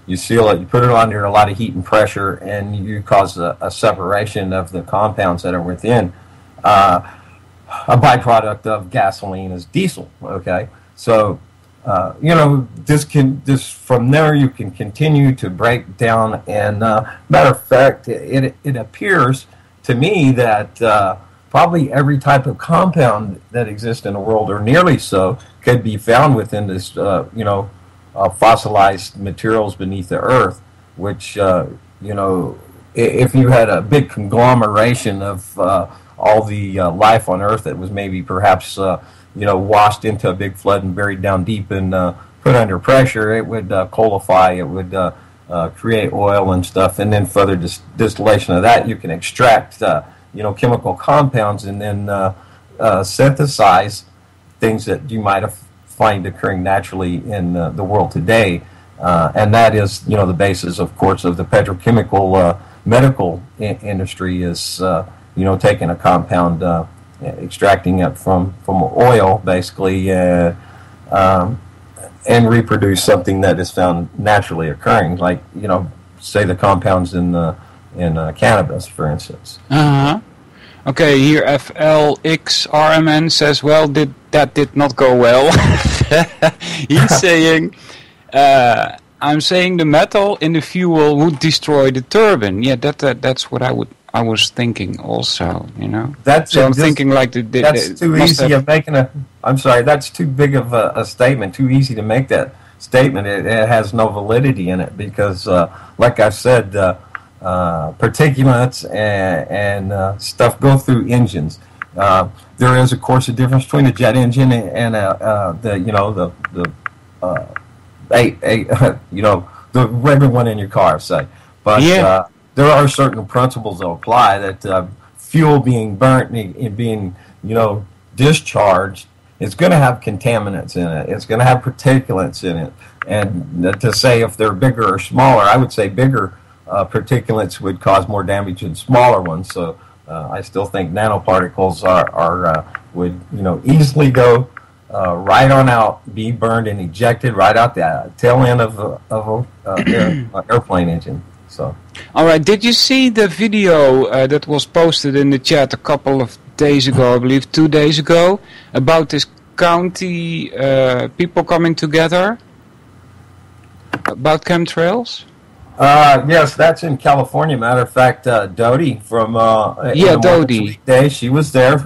you seal it, you put it under a lot of heat and pressure, and you cause a separation of the compounds that are within. A byproduct of gasoline is diesel, okay? So, this from there you can continue to break down, and matter of fact, it appears to me that probably every type of compound that exists in the world, or nearly so, could be found within this, fossilized materials beneath the earth, which, if you had a big conglomeration of all the life on earth that was maybe perhaps, washed into a big flood and buried down deep and put under pressure, it would coalify, it would create oil and stuff, and then further distillation of that, you can extract, chemical compounds and then synthesize things that you might have find occurring naturally in the world today, and that is, the basis, of course, of the petrochemical medical industry is, taking a compound, extracting it from oil, basically, and reproduce something that is found naturally occurring, like, say the compounds in cannabis, for instance. Okay, here FLXRMN says, well, that did not go well. He's saying, I'm saying the metal in the fuel would destroy the turbine. Yeah, that's what I was thinking also, you know. That's thinking like that's too easy of making I'm sorry, that's too big of a statement, too easy to make that statement. It has no validity in it because, like I said, particulates and stuff go through engines. There is, of course, a difference between a jet engine and the regular one in your car, say. But there are certain principles that apply that fuel being burnt and being, discharged, it's going to have contaminants in it. It's going to have particulates in it. And to say if they're bigger or smaller, I would say bigger particulates would cause more damage than smaller ones. So I still think nanoparticles would easily go right on out, be burned and ejected right out the tail end of an airplane engine. So. All right. Did you see the video that was posted in the chat a couple of days ago? I believe 2 days ago, about this county people coming together about chemtrails. Yes, that's in California. Matter of fact, Dodie from Dodie. Day, she was there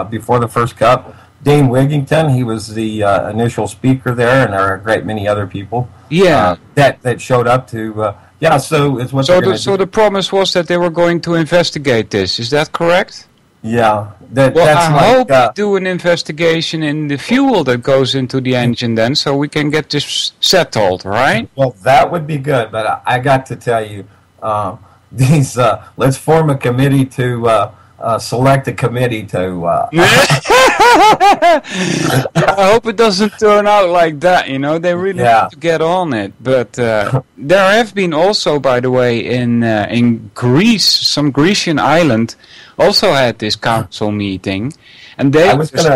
before the first cup. Dane Wigington, he was the initial speaker there, and there are a great many other people. That showed up to. So it's what. So the promise was that they were going to investigate this. Is that correct? Yeah. I hope we do an investigation in the fuel that goes into the engine then, so we can get this settled, right? Well, that would be good, but I got to tell you, let's form a committee to select a committee to... I hope it doesn't turn out like that, they really have to get on it. But there have been also, by the way, in Greece, some Grecian island also had this council meeting, and they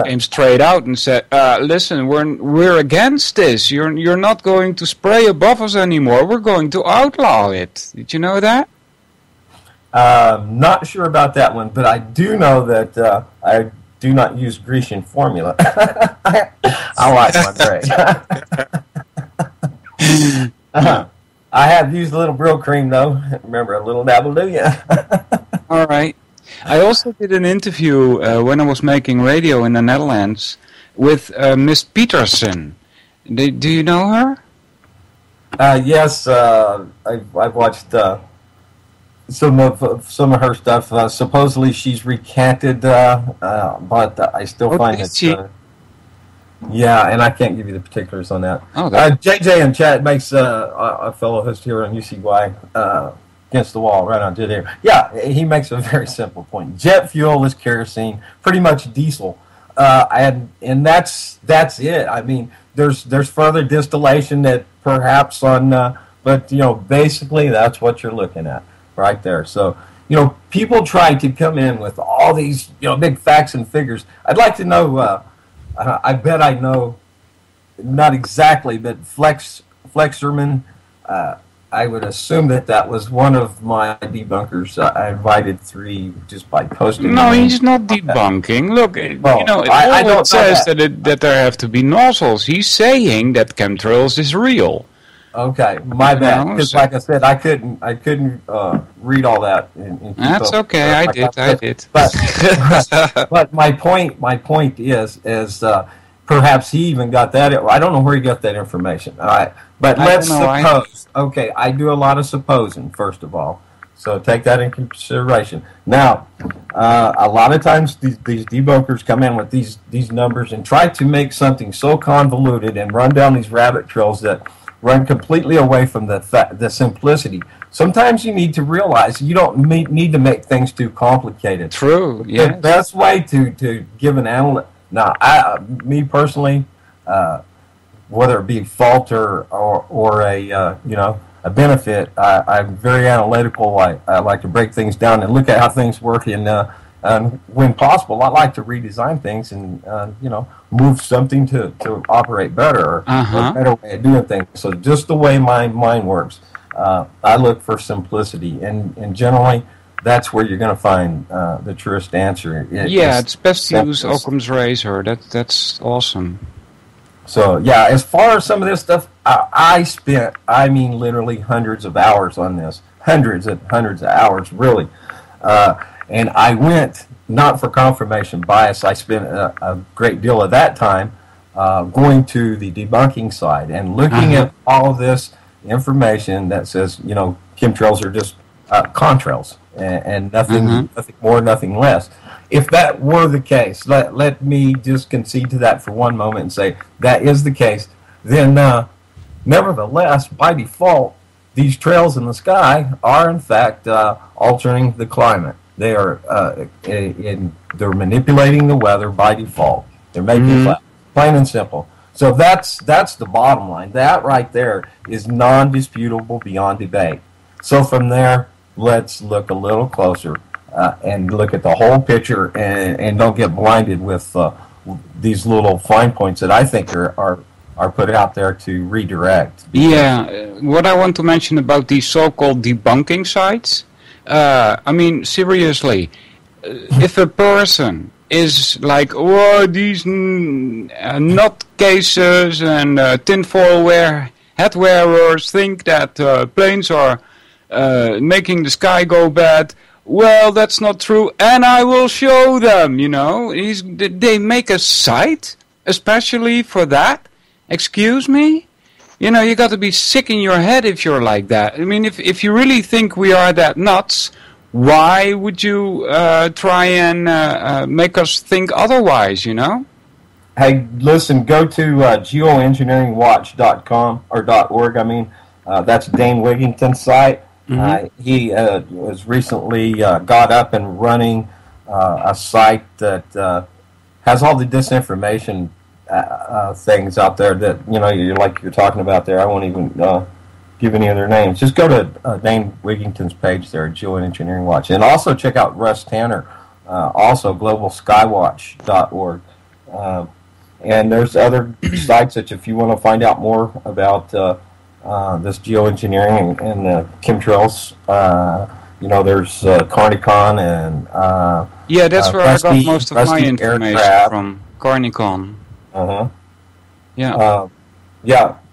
came straight out and said, listen, we're against this. You're not going to spray above us anymore. We're going to outlaw it. Did you know that? Not sure about that one, but I do know that I do not use Grecian formula. I like my gray. I have used a little Brill cream, though. Remember, a little dabble, do you? All right. I also did an interview when I was making radio in the Netherlands with Miss Peterson. Do you know her? Yes, I've watched some of her stuff. Supposedly she's recanted, but I still find it. And I can't give you the particulars on that. JJ in chat makes a fellow host here on UCY against the wall, right on to there. Yeah, he makes a very simple point. Jet fuel is kerosene, pretty much diesel, and that's it. I mean, there's further distillation that perhaps on, but basically that's what you're looking at right there. So people try to come in with all these big facts and figures. I'd like to know. I bet I know, not exactly, but Flexerman. I would assume that was one of my debunkers. I invited 3 just by posting. No, he's not debunking. Look, it says that there have to be nozzles. He's saying that chemtrails is real. Okay, my bad. Because like I said, I couldn't read all that. That's okay. I did. But my point is perhaps he even got that. I don't know where he got that information. All right, but let's suppose. Okay, I do a lot of supposing, first of all, so take that in consideration. Now, a lot of times these debunkers come in with these numbers and try to make something so convoluted and run down these rabbit trails that run completely away from the simplicity. Sometimes you need to realize you don't need to make things too complicated. True. The best way to give an analyst. Now, me personally, whether it be fault or a benefit, I'm very analytical. I like to break things down and look at how things work, and when possible, I like to redesign things and move something to operate better or a better way of doing things. So just the way my mind works. I look for simplicity, and generally that's where you're going to find the truest answer. It's best to use Occam's razor. That's awesome. So, yeah, as far as some of this stuff, I spent, literally hundreds of hours on this. Hundreds of hours, really. And I went, not for confirmation bias, I spent a great deal of that time going to the debunking side and looking at all of this information that says, chemtrails are just contrails and nothing more, nothing less. If that were the case, let me just concede to that for one moment and say that is the case, then nevertheless, by default, these trails in the sky are in fact altering the climate. They are they're manipulating the weather by default. They're making it flat, plain and simple. So that's the bottom line. That right there is non-disputable beyond debate. So from there, let's look a little closer and look at the whole picture and don't get blinded with these little fine points that I think are put out there to redirect. Yeah, what I want to mention about these so-called debunking sites, seriously, if a person is like, oh, these nutcases and tinfoil hat wearers think that planes are making the sky go bad, well, that's not true, and I will show them, They make a site especially for that? Excuse me? You got to be sick in your head if you're like that. If you really think we are that nuts, why would you try and make us think otherwise, Hey, listen, go to geoengineeringwatch.com, or .org, that's Dane Wigington's site. He was recently got up and running a site that has all the disinformation things out there that, you're talking about there. I won't even give any of their names. Just go to Dane Wigington's page there at Geoengineering Watch. And also check out Russ Tanner, also globalskywatch.org. And there's other sites that if you want to find out more about this geoengineering and the chemtrails, there's Carnicon and that's where I got most of my information from. Carnicon.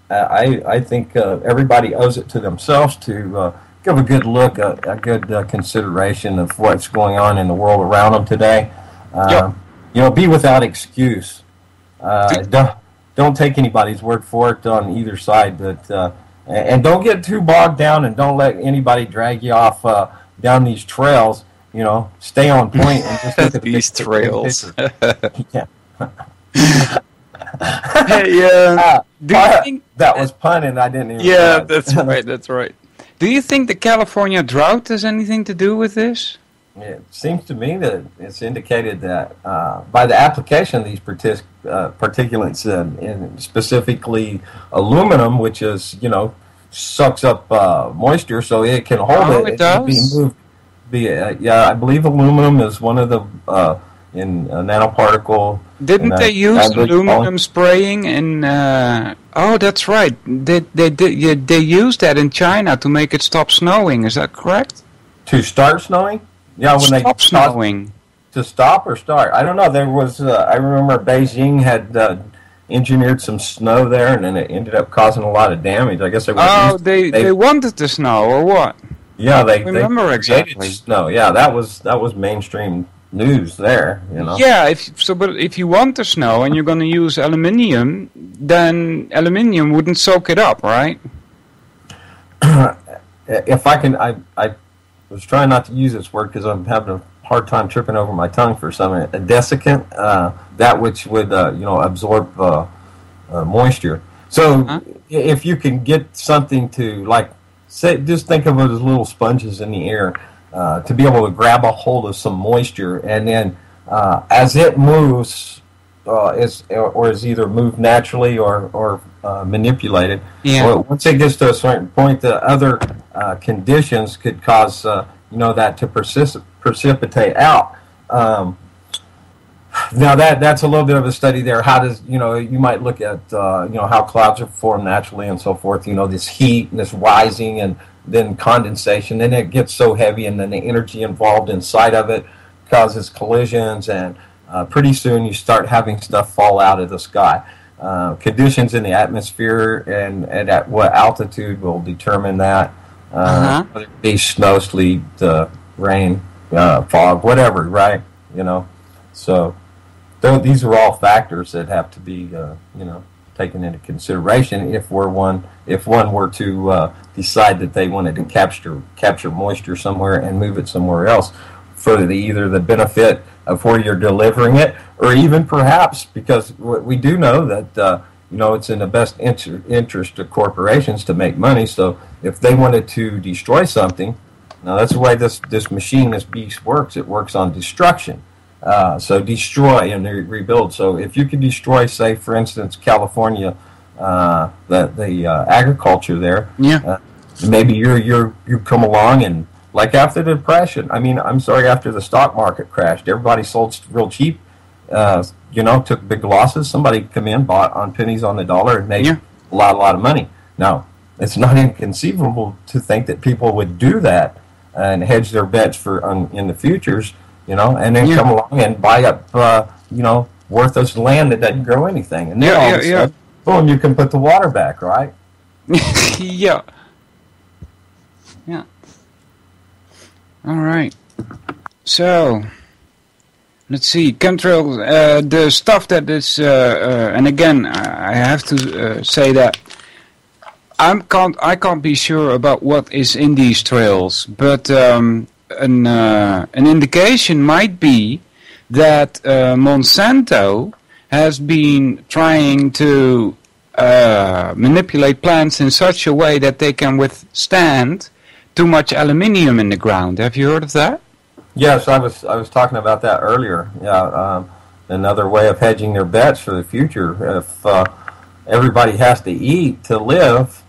I think everybody owes it to themselves to give a good look, a good consideration of what's going on in the world around them today. Be without excuse. Don't take anybody's word for it on either side, but and don't get too bogged down, and don't let anybody drag you off down these trails. Stay on point and just look at these trails. Hey, do you think that was pun, and I didn't even that's right, that's right. Do you think the California drought has anything to do with this? It seems to me that it's indicated that by the application of these particulates, and specifically aluminum, which is, sucks up moisture, so it can hold it. It does? I believe aluminum is one of the in a nanoparticle. Didn't they use aluminum spraying in? Oh, that's right. They used that in China to make it stop snowing. Is that correct? To start snowing? Yeah, when stop snowing. To stop or start? I don't know. There was. I remember Beijing had engineered some snow there, and then it ended up causing a lot of damage. I guess they. They wanted the snow, or what? Yeah, they remember exactly. Snow. Yeah, that was mainstream news there, Yeah, but if you want the snow and you're going to use aluminium, then aluminium wouldn't soak it up, right? If I can, I was trying not to use this word because I'm having a hard time tripping over my tongue for some. A desiccant, that which would absorb moisture. So if you can get something to just think of it as little sponges in the air. To be able to grab a hold of some moisture, and then as it moves, is either moved naturally or manipulated. Yeah. Once it gets to a certain point, the other conditions could cause that to precipitate out. Now that's a little bit of a study there. How does, you might look at, how clouds are formed naturally and so forth, this heat and this rising and then condensation, and it gets so heavy, and then the energy involved inside of it causes collisions, and pretty soon you start having stuff fall out of the sky. Conditions in the atmosphere and at what altitude will determine that, whether it be snow, sleet, rain, fog, whatever, right? So these are all factors that have to be, taken into consideration if one were to decide that they wanted to capture moisture somewhere and move it somewhere else for either the benefit of where you're delivering it, or even perhaps because we do know that it's in the best interest of corporations to make money. So if they wanted to destroy something, now that's the way this machine, this beast works. It works on destruction. So destroy and rebuild. So if you could destroy, say, for instance, California, the agriculture there, maybe you come along and, like after the Depression, after the stock market crashed, everybody sold real cheap, took big losses. Somebody come in, bought on pennies on the dollar, and made a lot of money. Now, it's not inconceivable to think that people would do that and hedge their bets in the futures, and then come along and buy up, worthless land that doesn't grow anything. And then all of a sudden, boom, you can put the water back, right? Yeah. All right. So, let's see. Chemtrails, the stuff that is, and again, I have to say that I can't be sure about what is in these trails, but an indication might be that Monsanto has been trying to manipulate plants in such a way that they can withstand too much aluminium in the ground. Have you heard of that? Yes, I was talking about that earlier. Yeah, another way of hedging their bets for the future. If everybody has to eat to live,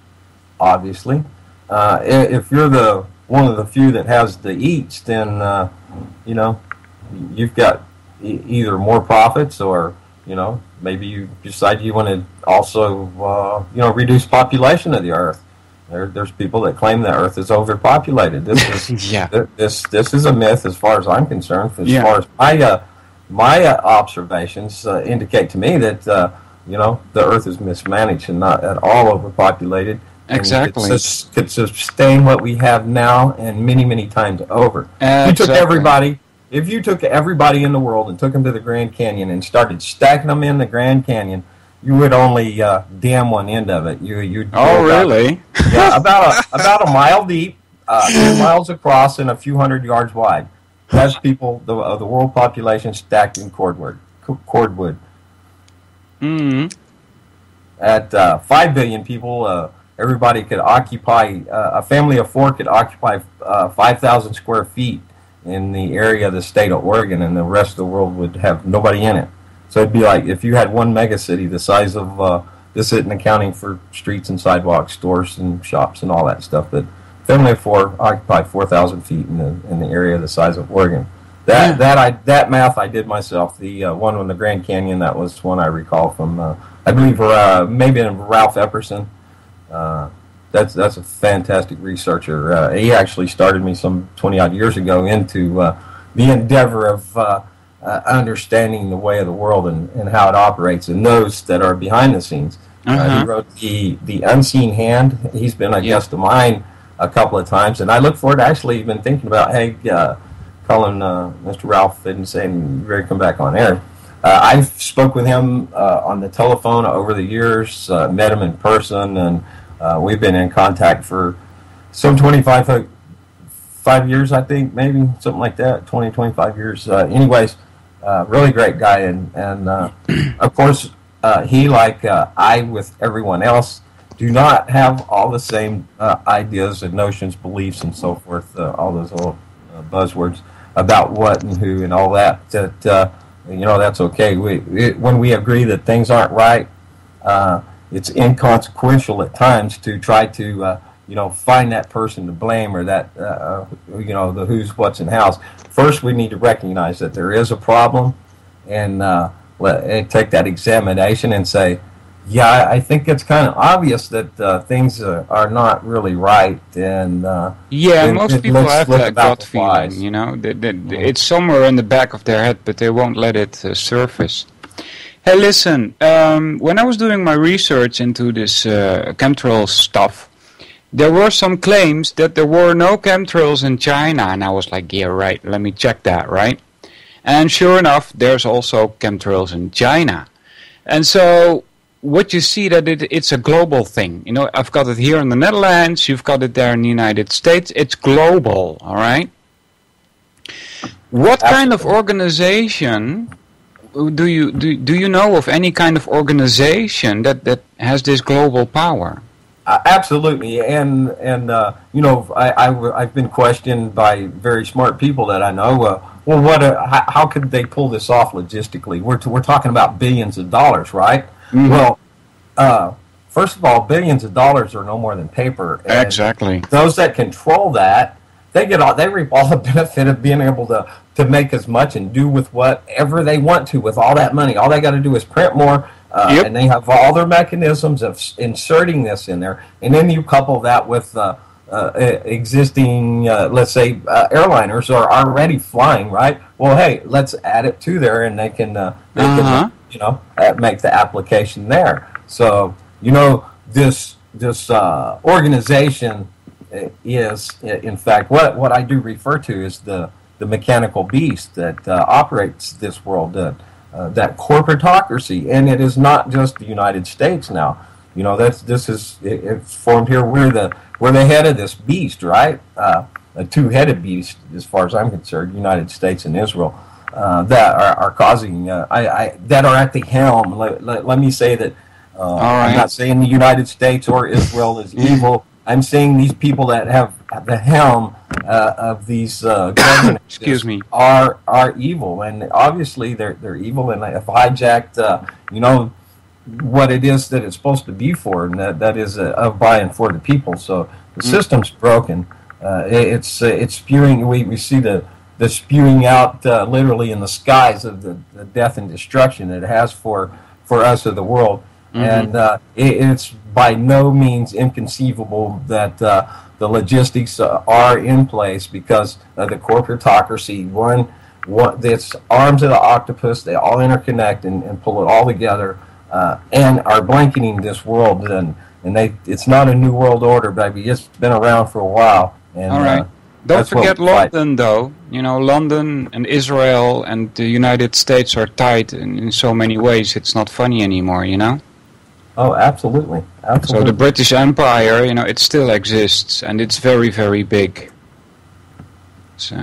obviously, if you're one of the few that has the eats, then you've got either more profits, or maybe you decide you want to also reduce population of the earth. There's people that claim the earth is overpopulated. This is this is a myth as far as I'm concerned. As far as my observations indicate to me that the earth is mismanaged and not at all overpopulated. Exactly. It could sustain what we have now and many, many times over. If you took everybody in the world and took them to the Grand Canyon and started stacking them in the Grand Canyon, you would only dam one end of it. You'd really? About a mile deep, 10 miles across, and a few hundred yards wide. That's people, the world population stacked in cordwood. Mm-hmm. At 5 billion people, everybody could occupy, a family of 4 could occupy 5,000 square feet in the area of the state of Oregon, and the rest of the world would have nobody in it. So it'd be like if you had one megacity the size of, this isn't accounting for streets and sidewalks, stores and shops and all that stuff, but family of 4 occupied 4,000 feet in the area the size of Oregon. That math I did myself. The one on the Grand Canyon, that was one I recall from, I believe, maybe Ralph Epperson. That's a fantastic researcher. He actually started me some 20-odd years ago into the endeavor of understanding the way of the world and how it operates, and those that are behind the scenes. He wrote the Unseen Hand. He's been a guest of mine a couple of times, and I look forward to actually been thinking about, hey, calling Mr. Ralph and saying, you ready to come back on air? I spoke with him on the telephone over the years, met him in person, and we've been in contact for some 25 years, I think, maybe, something like that, 25 years. Anyways, really great guy, and of course, he, like I with everyone else, do not have all the same ideas and notions, beliefs, and so forth, all those old buzzwords about what and who and all that, that's okay. When we agree that things aren't right, it's inconsequential at times to try to, find that person to blame, or that, the who's, what's, and how's. First, we need to recognize that there is a problem, and take that examination and say, yeah, I think it's kind of obvious that things are not really right. And most people have that gut feeling, you know. It's somewhere in the back of their head, but they won't let it surface. Hey, listen, when I was doing my research into this chemtrail stuff, there were some claims that there were no chemtrails in China, and I was like, yeah, right, let me check that, right? And sure enough, there's also chemtrails in China. And so what you see that it's a global thing. You know, I've got it here in the Netherlands, you've got it there in the United States. It's global, all right? What kind of organization do you know of any kind of organization that has this global power? Absolutely, and you know, I've been questioned by very smart people that I know. Well, how could they pull this off logistically? We're talking about billions of dollars, right? Mm-hmm. Well, first of all, billions of dollars are no more than paper. And exactly. Those that control that, they reap all the benefit of being able to make as much and do with whatever they want to with all that money. All they got to do is print more. And they have all their mechanisms of inserting this in there, and then you couple that with existing, let's say, airliners are already flying, right? Well, hey, let's add it to there, and they can you know, make the application there. So, you know, this organization is, in fact, what I do refer to is the mechanical beast that operates this world. That corporatocracy, and it is not just the United States now. You know, it's formed here. We're the head of this beast, right? A two-headed beast, as far as I'm concerned. United States and Israel that are causing that are at the helm. Let me say that. I'm not saying the United States or Israel is evil. I'm saying these people that have the helm of these governments Excuse me. are evil, and obviously they're evil, and have hijacked you know, what it is that it's supposed to be for, and that is of by and for the people. So the system's broken. It's spewing. We see the spewing out literally in the skies of the death and destruction it has for us of the world. Mm-hmm. And it's by no means inconceivable that the logistics are in place because of the corporatocracy. It's arms of the octopus. They all interconnect and pull it all together and are blanketing this world. And it's not a new world order, baby. It's been around for a while. And, all right. Don't forget London, though. You know, London and Israel and the United States are tied in so many ways. It's not funny anymore, you know? Oh, absolutely. So the British Empire, you know, it still exists, and it's very, very big. So,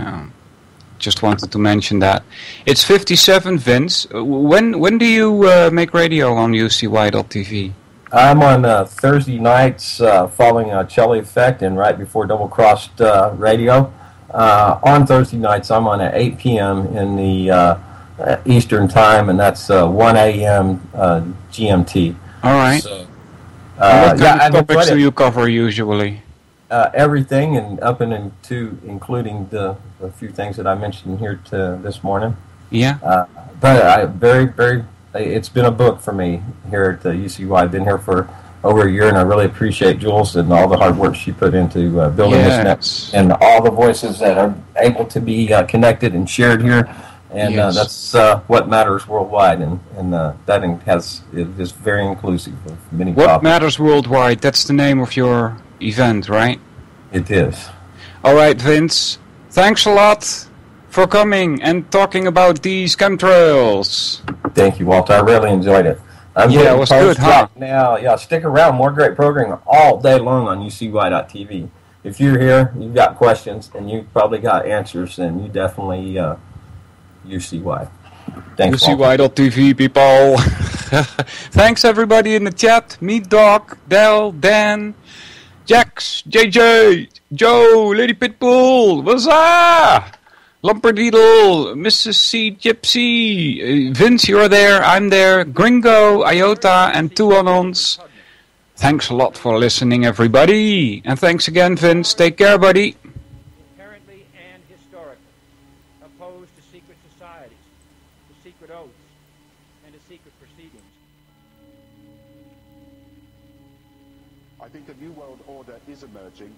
just wanted to mention that. It's 57, Vince. When do you make radio on UCY.tv? I'm on Thursday nights following Celli Effect and right before Double Crossed Radio. On Thursday nights, I'm on at 8 p.m. in the Eastern Time, and that's 1 a.m. GMT. All right. So, what kind of topics do you cover usually? Everything, and up and into including the few things that I mentioned here this morning. Yeah. But it's been a book for me here at UCY. I've been here for over a year, and I really appreciate Jules and all the hard work she put into building this net, and all the voices that are able to be connected and shared here. And that's what matters worldwide, and that is very inclusive of many topics. What matters worldwide? That's the name of your event, right? It is. All right, Vince. Thanks a lot for coming and talking about these chemtrails. Thank you, Walter. I really enjoyed it. It was good, huh? Now, stick around. More great programming all day long on UCY.tv. If you're here, you've got questions, and you've probably got answers, and you definitely... UCY. Thanks, UCY.tv, people. Thanks, everybody in the chat. Me, Doc, Del, Dan, Jax, JJ, Joe, Lady Pitbull, what's up? Lumperdeedle, Mrs. C, Gypsy, Vince, you're there, I'm there, Gringo, Iota, and Tuanons. Thanks a lot for listening, everybody. And thanks again, Vince. Take care, buddy. secret oaths and to secret proceedings. I think a new world order is emerging.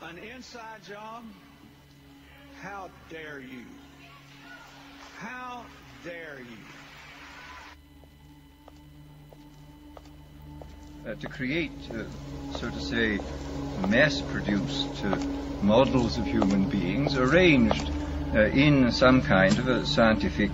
An inside job? How dare you? How dare you? To create, so to say, mass-produced models of human beings arranged in some kind of a scientific